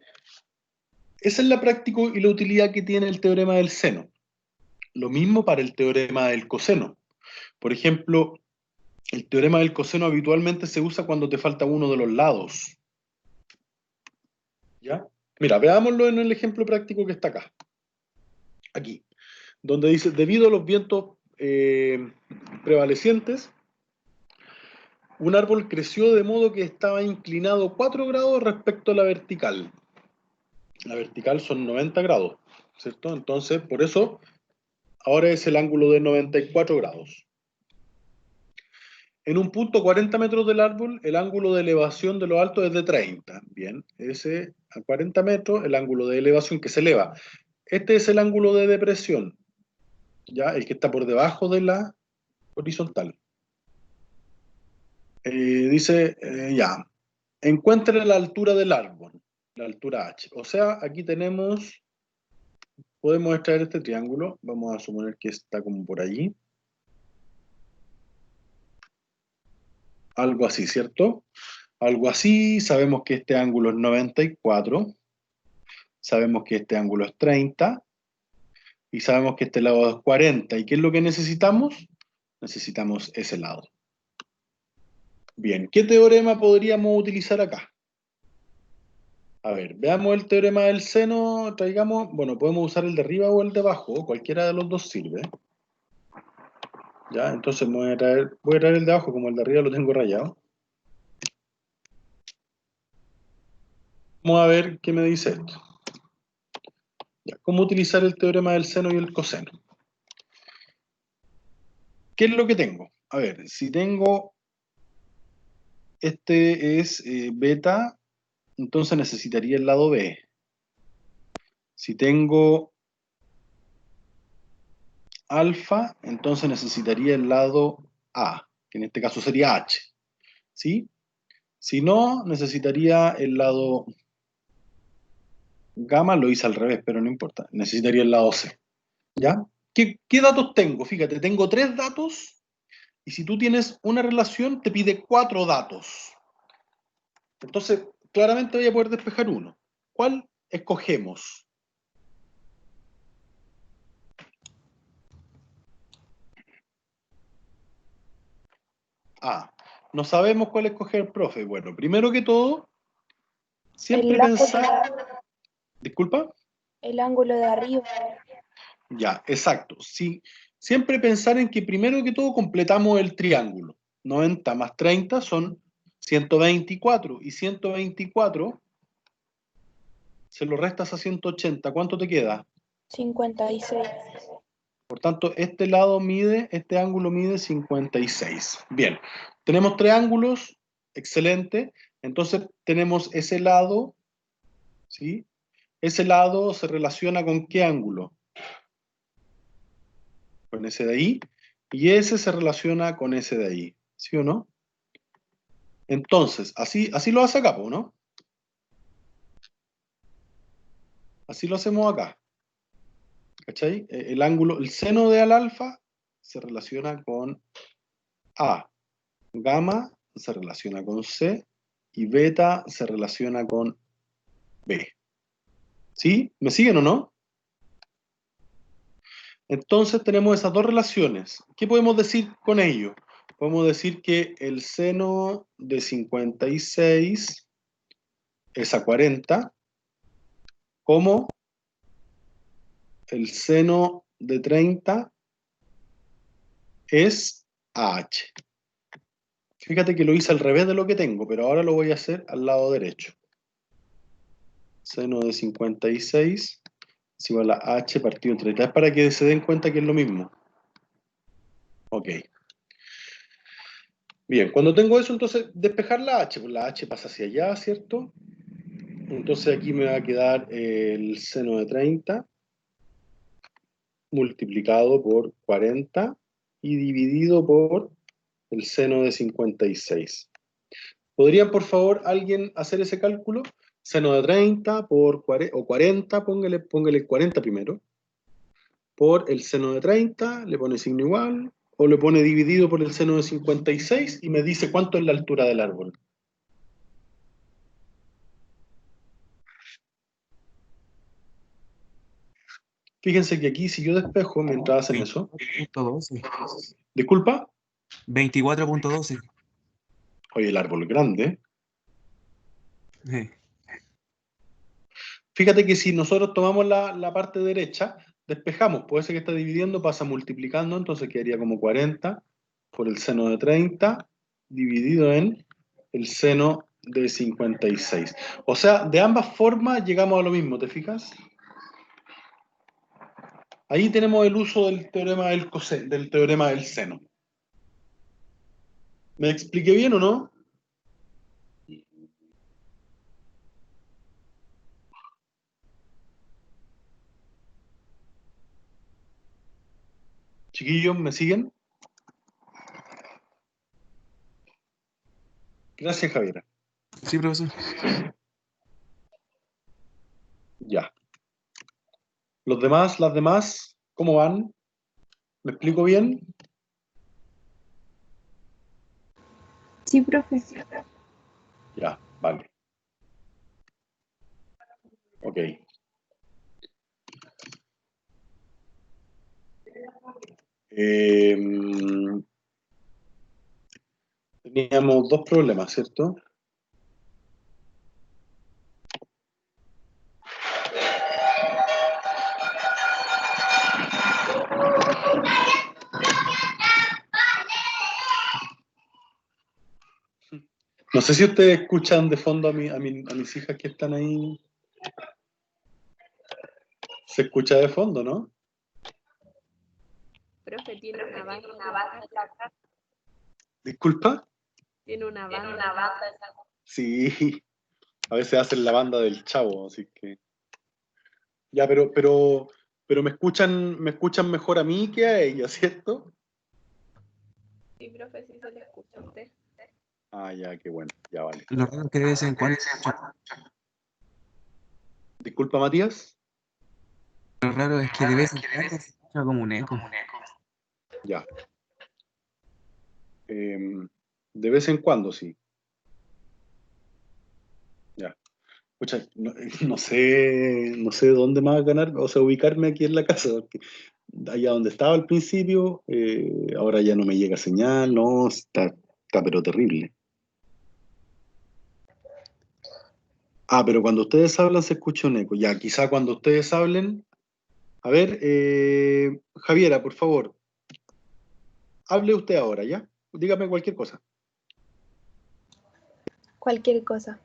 Esa es la práctica y la utilidad que tiene el teorema del seno. Lo mismo para el teorema del coseno. Por ejemplo, el teorema del coseno habitualmente se usa cuando te falta uno de los lados. ¿Ya? Mira, veámoslo en el ejemplo práctico que está acá. Aquí. Donde dice, debido a los vientos prevalecientes, un árbol creció de modo que estaba inclinado 4 grados respecto a la vertical. La vertical son 90 grados, ¿cierto? Entonces, por eso, ahora es el ángulo de 94 grados. En un punto 40 metros del árbol, el ángulo de elevación de lo alto es de 30. Bien, ese a 40 metros, el ángulo de elevación que se eleva. Este es el ángulo de depresión, ya, el que está por debajo de la horizontal. Dice, ya, encuentre la altura del árbol, la altura h. O sea, aquí tenemos, podemos extraer este triángulo, vamos a suponer que está como por allí. Algo así, ¿cierto? Algo así, sabemos que este ángulo es 94, sabemos que este ángulo es 30, y sabemos que este lado es 40. ¿Y qué es lo que necesitamos? Necesitamos ese lado. Bien, ¿qué teorema podríamos utilizar acá? A ver, veamos el teorema del seno, traigamos, bueno, podemos usar el de arriba o el de abajo, cualquiera de los dos sirve. Ya, entonces voy a traer el de abajo, como el de arriba lo tengo rayado. Vamos a ver qué me dice esto. Ya, ¿cómo utilizar el teorema del seno y el coseno? ¿Qué es lo que tengo? A ver, si tengo, este es beta, entonces necesitaría el lado B. Si tengo alfa, entonces necesitaría el lado A, que en este caso sería H. ¿Sí? Si no, necesitaría el lado gamma, lo hice al revés, pero no importa. Necesitaría el lado C. ¿Ya? ¿Qué datos tengo? Fíjate, tengo 3 datos, y si tú tienes una relación, te pide 4 datos. Entonces, claramente voy a poder despejar uno. ¿Cuál escogemos? Ah, no sabemos cuál escoger, profe. Bueno, primero que todo, siempre El ángulo, pensar... Disculpa. el ángulo de arriba. Ya, exacto. Sí, siempre pensar en que primero que todo completamos el triángulo. 90 más 30 son 124. Y 124 se lo restas a 180. ¿Cuánto te queda? 56. Por tanto, este ángulo mide 56. Bien, tenemos triángulos, excelente. Entonces tenemos ese lado, ¿sí? Ese lado se relaciona con ¿qué ángulo? Con ese de ahí. Y ese se relaciona con ese de ahí. ¿Sí o no? Entonces, así lo hace acá, ¿no? Así lo hacemos acá. ¿Cachai? El ángulo, el seno de al alfa se relaciona con A. Gamma se relaciona con C. Y beta se relaciona con B. ¿Sí? ¿Me siguen o no? Entonces tenemos esas dos relaciones. ¿Qué podemos decir con ello? Podemos decir que el seno de 56 es a 40, como el seno de 30 es a H. Fíjate que lo hice al revés de lo que tengo, pero ahora lo voy a hacer al lado derecho. Seno de 56 es igual a H partido en 30. Es para que se den cuenta que es lo mismo. Ok. Bien, cuando tengo eso, entonces despejar la H. Pues la H pasa hacia allá, ¿cierto? Entonces aquí me va a quedar el seno de 30 multiplicado por 40 y dividido por el seno de 56. ¿Podría, por favor, alguien hacer ese cálculo? Seno de 30 por 40, o 40, póngale 40 primero, por el seno de 30, le pone signo igual, o le pone dividido por el seno de 56 y me dice cuánto es la altura del árbol. Fíjense que aquí, si yo despejo mientras hacen eso... 24.12. ¿Disculpa? 24.12. Oye, el árbol es grande. Eh, Fíjate que si nosotros tomamos la parte derecha, despejamos, puede ser que está dividiendo, pasa multiplicando, entonces quedaría como 40 por el seno de 30 dividido en el seno de 56. O sea, de ambas formas llegamos a lo mismo, ¿te fijas? Ahí tenemos el uso del teorema del teorema del seno. ¿Me expliqué bien o no? Chiquillos, ¿me siguen? Gracias, Javiera. Sí, profesor. Ya. Los demás, las demás, ¿cómo van? ¿Me explico bien? Sí, profe. Ya, vale. Ok. Teníamos dos problemas, ¿cierto? No sé si ustedes escuchan de fondo a mis hijas que están ahí. Se escucha de fondo, ¿no? Profe, tiene una banda. Disculpa. Tiene una banda. Sí, a veces hacen la banda del Chavo, así que. Ya, pero me escuchan mejor a mí que a ella, ¿cierto? Sí, profe, sí se le escucha a usted. Ah, ya, qué bueno, ya vale. Lo raro es que de vez en cuando, Disculpa, Matías. lo raro es que de vez en cuando se escucha como un eco. Ya. De vez en cuando, sí. Ya. Pucha, no sé dónde más ganar, o sea, ubicarme aquí en la casa, porque allá donde estaba al principio, ahora ya no me llega señal, no, está pero terrible. Ah, pero cuando ustedes hablan se escucha un eco. Ya, quizá cuando ustedes hablen. A ver, Javiera, por favor, hable usted ahora, ¿ya? Dígame cualquier cosa. Cualquier cosa.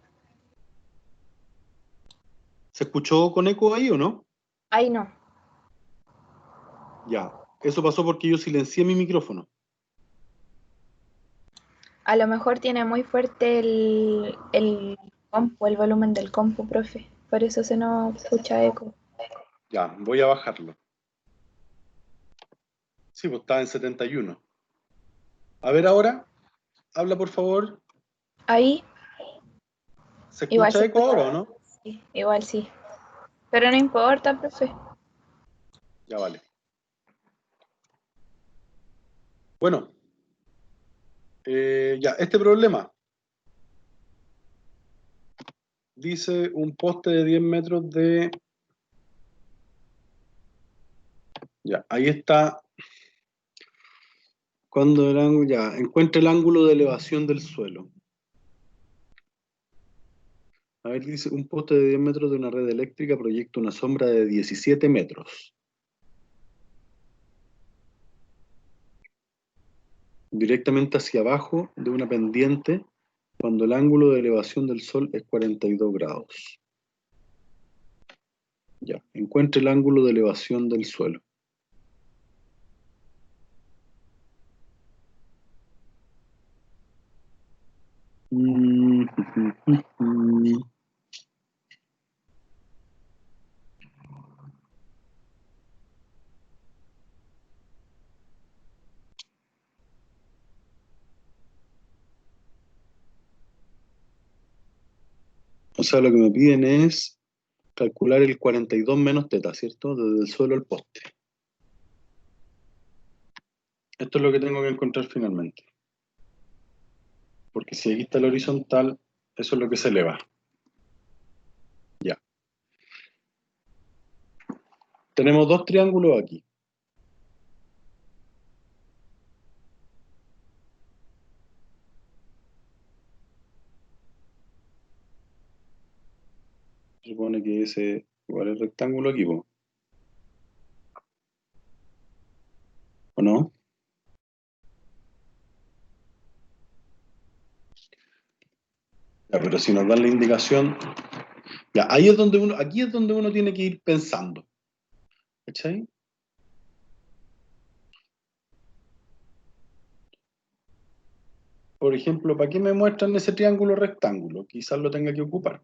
¿Se escuchó con eco ahí o no? Ahí no. Ya, eso pasó porque yo silencié mi micrófono. A lo mejor tiene muy fuerte el compu, el volumen del compu, profe. Por eso se nos escucha eco. Ya, voy a bajarlo. Sí, pues está en 71. A ver ahora, habla por favor. Ahí ¿Se igual escucha se eco escucha. ahora o no? Sí, igual sí. Pero no importa, profe. Ya vale. Bueno, ya, este problema dice un poste de 10 metros de... Ya, ahí está. Cuando el ángulo, ya, encuentra el ángulo de elevación del suelo. A ver, dice, un poste de 10 metros de una red eléctrica proyecta una sombra de 17 metros. Directamente hacia abajo de una pendiente cuando el ángulo de elevación del Sol es 42 grados. Ya, encuentre el ángulo de elevación del suelo. O sea, lo que me piden es calcular el 42 menos teta, ¿cierto? Desde el suelo al poste. Esto es lo que tengo que encontrar finalmente. Porque si aquí está el horizontal, eso es lo que se eleva. Ya. Tenemos dos triángulos aquí. Se supone que ese igual es rectángulo aquí, ¿po? ¿O no? Ya, pero si nos dan la indicación, ya, ahí es donde uno, aquí es donde uno tiene que ir pensando. ¿Cachai? Por ejemplo, ¿para qué me muestran ese triángulo rectángulo? Quizás lo tenga que ocupar.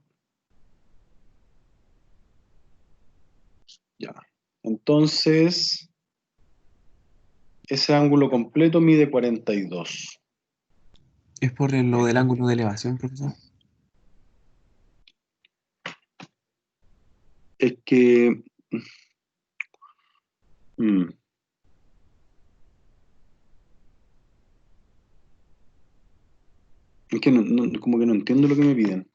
Ya. Entonces, ese ángulo completo mide 42. Es por lo del ángulo de elevación, profesor. Es que... mm, Es que como que no entiendo lo que me piden.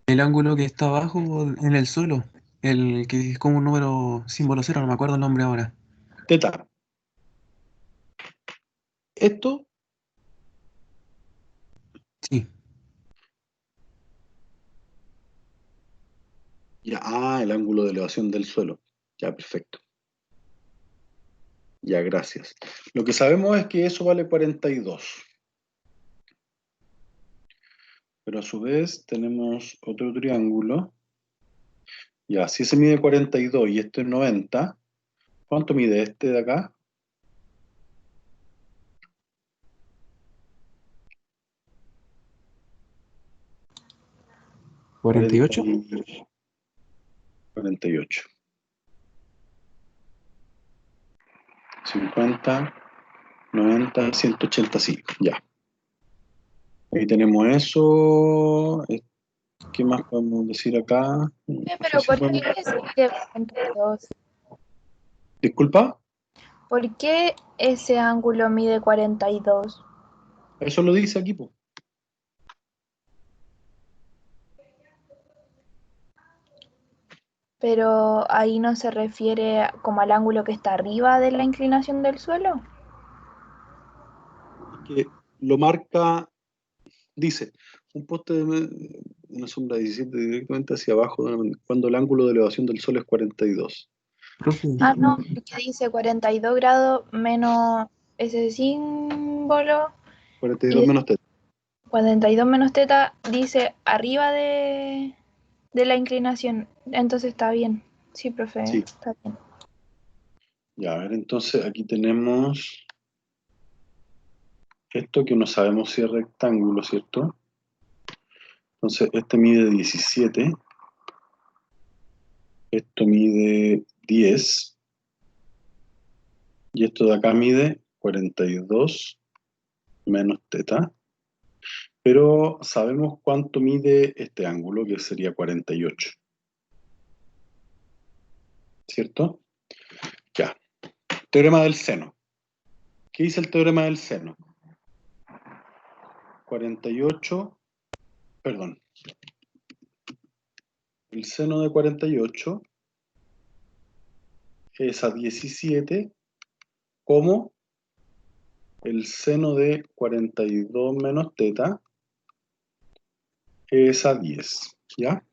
El ángulo que está abajo en el suelo. El que es como un número símbolo cero, no me acuerdo el nombre ahora. Teta. Esto, Sí. ya, el ángulo de elevación del suelo. Ya, perfecto. Ya, gracias. Lo que sabemos es que eso vale 42. Pero a su vez tenemos otro triángulo. Ya, si ese mide 42 y este es 90, ¿cuánto mide este de acá? ¿48? 48. 50, 90, 180, sí, ya. Ahí tenemos eso. ¿Qué más podemos decir acá? No sé Pero si ¿por qué podemos... ese mide 42? Disculpa, ¿Por qué ese ángulo mide 42? eso lo dice aquí, po. Pero ahí no se refiere como al ángulo que está arriba de la inclinación del suelo. Que lo marca, dice, un poste de una sombra 17 directamente hacia abajo cuando el ángulo de elevación del Sol es 42. Profe, Ah, no, porque dice 42 grados menos ese símbolo 42 y menos θ. 42 menos teta dice arriba de la inclinación. Entonces está bien. Sí, profe, Sí, está bien. ya, a ver, entonces aquí tenemos esto que no sabemos si es rectángulo, ¿cierto? Entonces este mide 17, esto mide 10 y esto de acá mide 42 menos θ. Pero sabemos cuánto mide este ángulo, que sería 48, ¿cierto? Ya. Teorema del seno. ¿Qué dice el teorema del seno? 48, perdón. El seno de 48 es a 17 como el seno de 42 menos θ es a 10, ¿ya?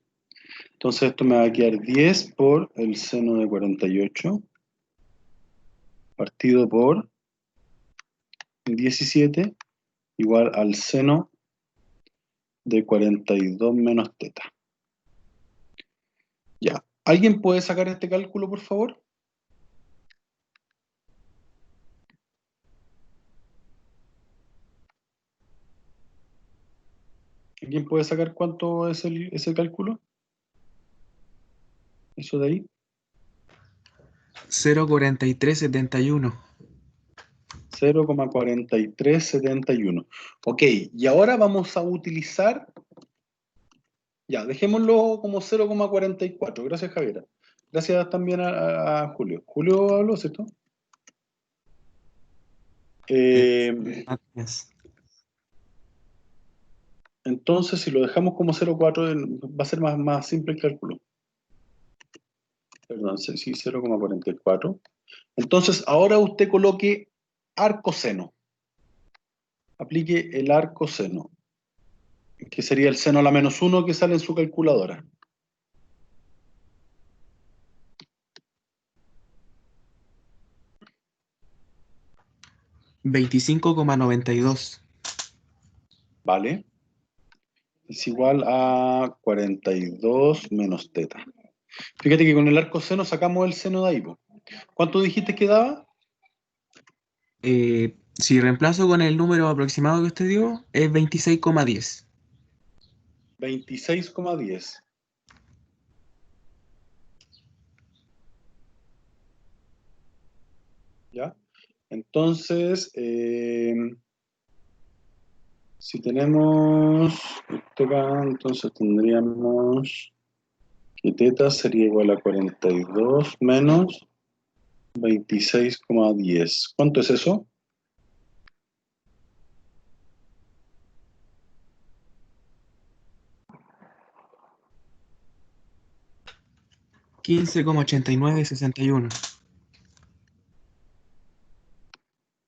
Entonces esto me va a quedar 10 por el seno de 48 partido por 17 igual al seno de 42 menos θ. Ya. ¿Alguien puede sacar este cálculo, por favor? ¿Alguien puede sacar cuánto es ese cálculo? Eso de ahí. 0,4371. 0,4371. Ok, y ahora vamos a utilizar, ya, dejémoslo como 0,44. Gracias, Javiera. Gracias también a Julio. Julio habló, ¿cierto? Gracias. Entonces, si lo dejamos como 0,4, va a ser más simple el cálculo. Perdón, sí, 0,44. Entonces, ahora usted coloque arcoseno. Aplique el arcoseno, que sería el seno a la -1 que sale en su calculadora. $25,92. ¿Vale? Es igual a 42 menos θ. Fíjate que con el arcoseno sacamos el seno de ahí, po. ¿Cuánto dijiste que daba? Si reemplazo con el número aproximado que usted dio, es 26,10. 26,10. ¿Ya? Entonces, si tenemos esto acá, entonces tendríamos que θ sería igual a 42 menos 26,10. ¿Cuánto es eso? 15,8961.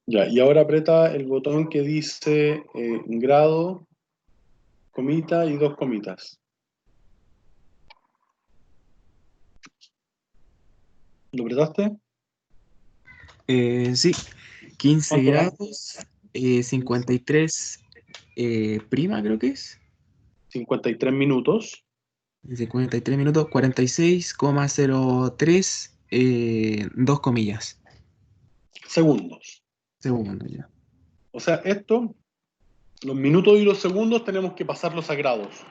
Ya, y ahora aprieta el botón que dice grado, comita y dos comitas. ¿Lo apretaste? Sí, 15 ¿Cuánto da? grados, 53 prima creo que es. 53 minutos. 53 minutos, 46,03 2 comillas. Segundos. Segundos ya. O sea, esto, los minutos y los segundos tenemos que pasarlos a grados.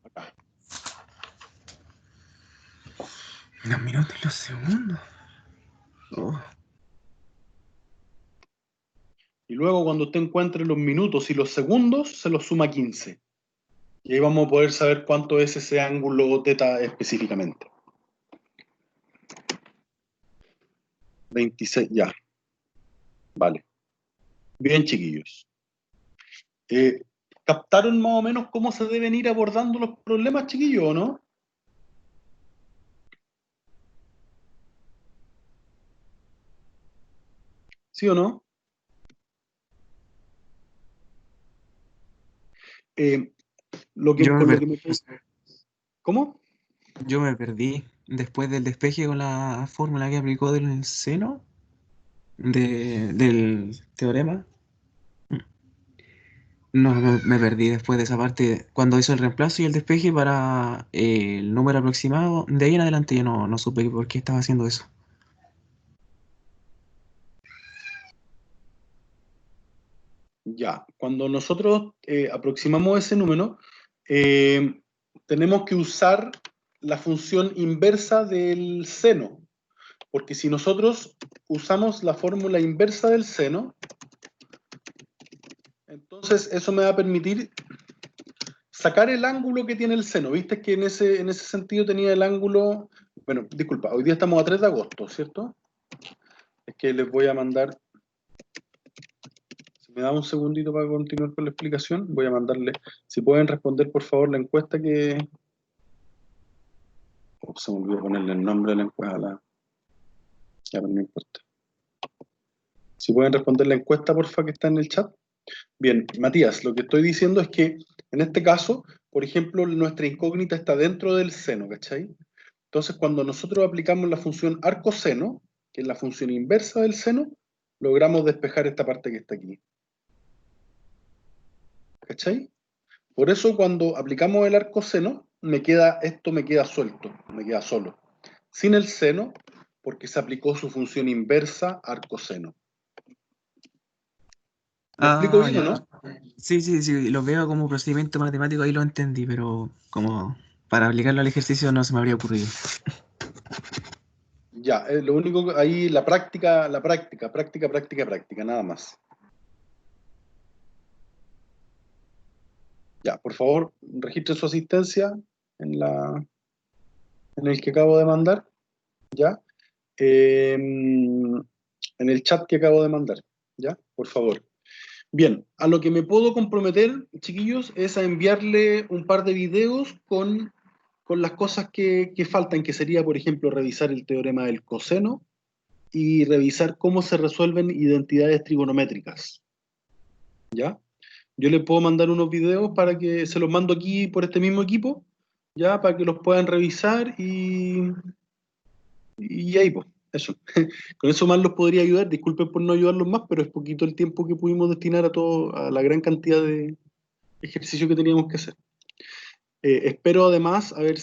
Acá. Los minutos y los segundos. Oh. Y luego cuando usted encuentre los minutos y los segundos, se los suma 15. Y ahí vamos a poder saber cuánto es ese ángulo teta específicamente. 26, ya. Vale. Bien, chiquillos. ¿Captaron más o menos cómo se deben ir abordando los problemas, chiquillos, o no? ¿Sí o no? Lo que, Yo me con lo que perdí. ¿Cómo? Yo me perdí después del despeje con la fórmula que aplicó del seno del teorema. No, me perdí después de esa parte. Cuando hizo el reemplazo y el despeje para el número aproximado, de ahí en adelante yo no supe por qué estaba haciendo eso. Ya, cuando nosotros aproximamos ese número, tenemos que usar la función inversa del seno, porque si nosotros usamos la fórmula inversa del seno, entonces eso me va a permitir sacar el ángulo que tiene el seno. Viste que en ese sentido tenía el ángulo... Bueno, disculpa, hoy día estamos a 3 de agosto, ¿cierto? Es que les voy a mandar... Si me da un segundito para continuar con la explicación, voy a mandarle... Si pueden responder, por favor, la encuesta que... Oh, se me olvidó ponerle el nombre de la encuesta. Ya, pero no importa. Si pueden responder la encuesta, porfa, que está en el chat. Bien, Matías, lo que estoy diciendo es que en este caso, por ejemplo, nuestra incógnita está dentro del seno, ¿cachai? Entonces, cuando nosotros aplicamos la función arcoseno, que es la función inversa del seno, logramos despejar esta parte que está aquí. ¿Cachai? Por eso cuando aplicamos el arcoseno, esto me queda suelto, me queda solo. Sin el seno, porque se aplicó su función inversa arcoseno. ¿Me explico bien o no? Sí, lo veo como procedimiento matemático, ahí lo entendí, pero como para aplicarlo al ejercicio no se me habría ocurrido. Ya, lo único que ahí la práctica, nada más. Ya, por favor, registre su asistencia en el que acabo de mandar, ¿ya? En el chat que acabo de mandar, ¿ya? Por favor. Bien, a lo que me puedo comprometer, chiquillos, es a enviarle un par de videos con las cosas que faltan, que sería, por ejemplo, revisar el teorema del coseno y revisar cómo se resuelven identidades trigonométricas, ¿ya? Yo les puedo mandar unos videos para que se los mando aquí por este mismo equipo, ya, para que los puedan revisar y ahí, pues, eso. Con eso más los podría ayudar. Disculpen por no ayudarlos más, pero es poquito el tiempo que pudimos destinar a la gran cantidad de ejercicios que teníamos que hacer. Espero además haber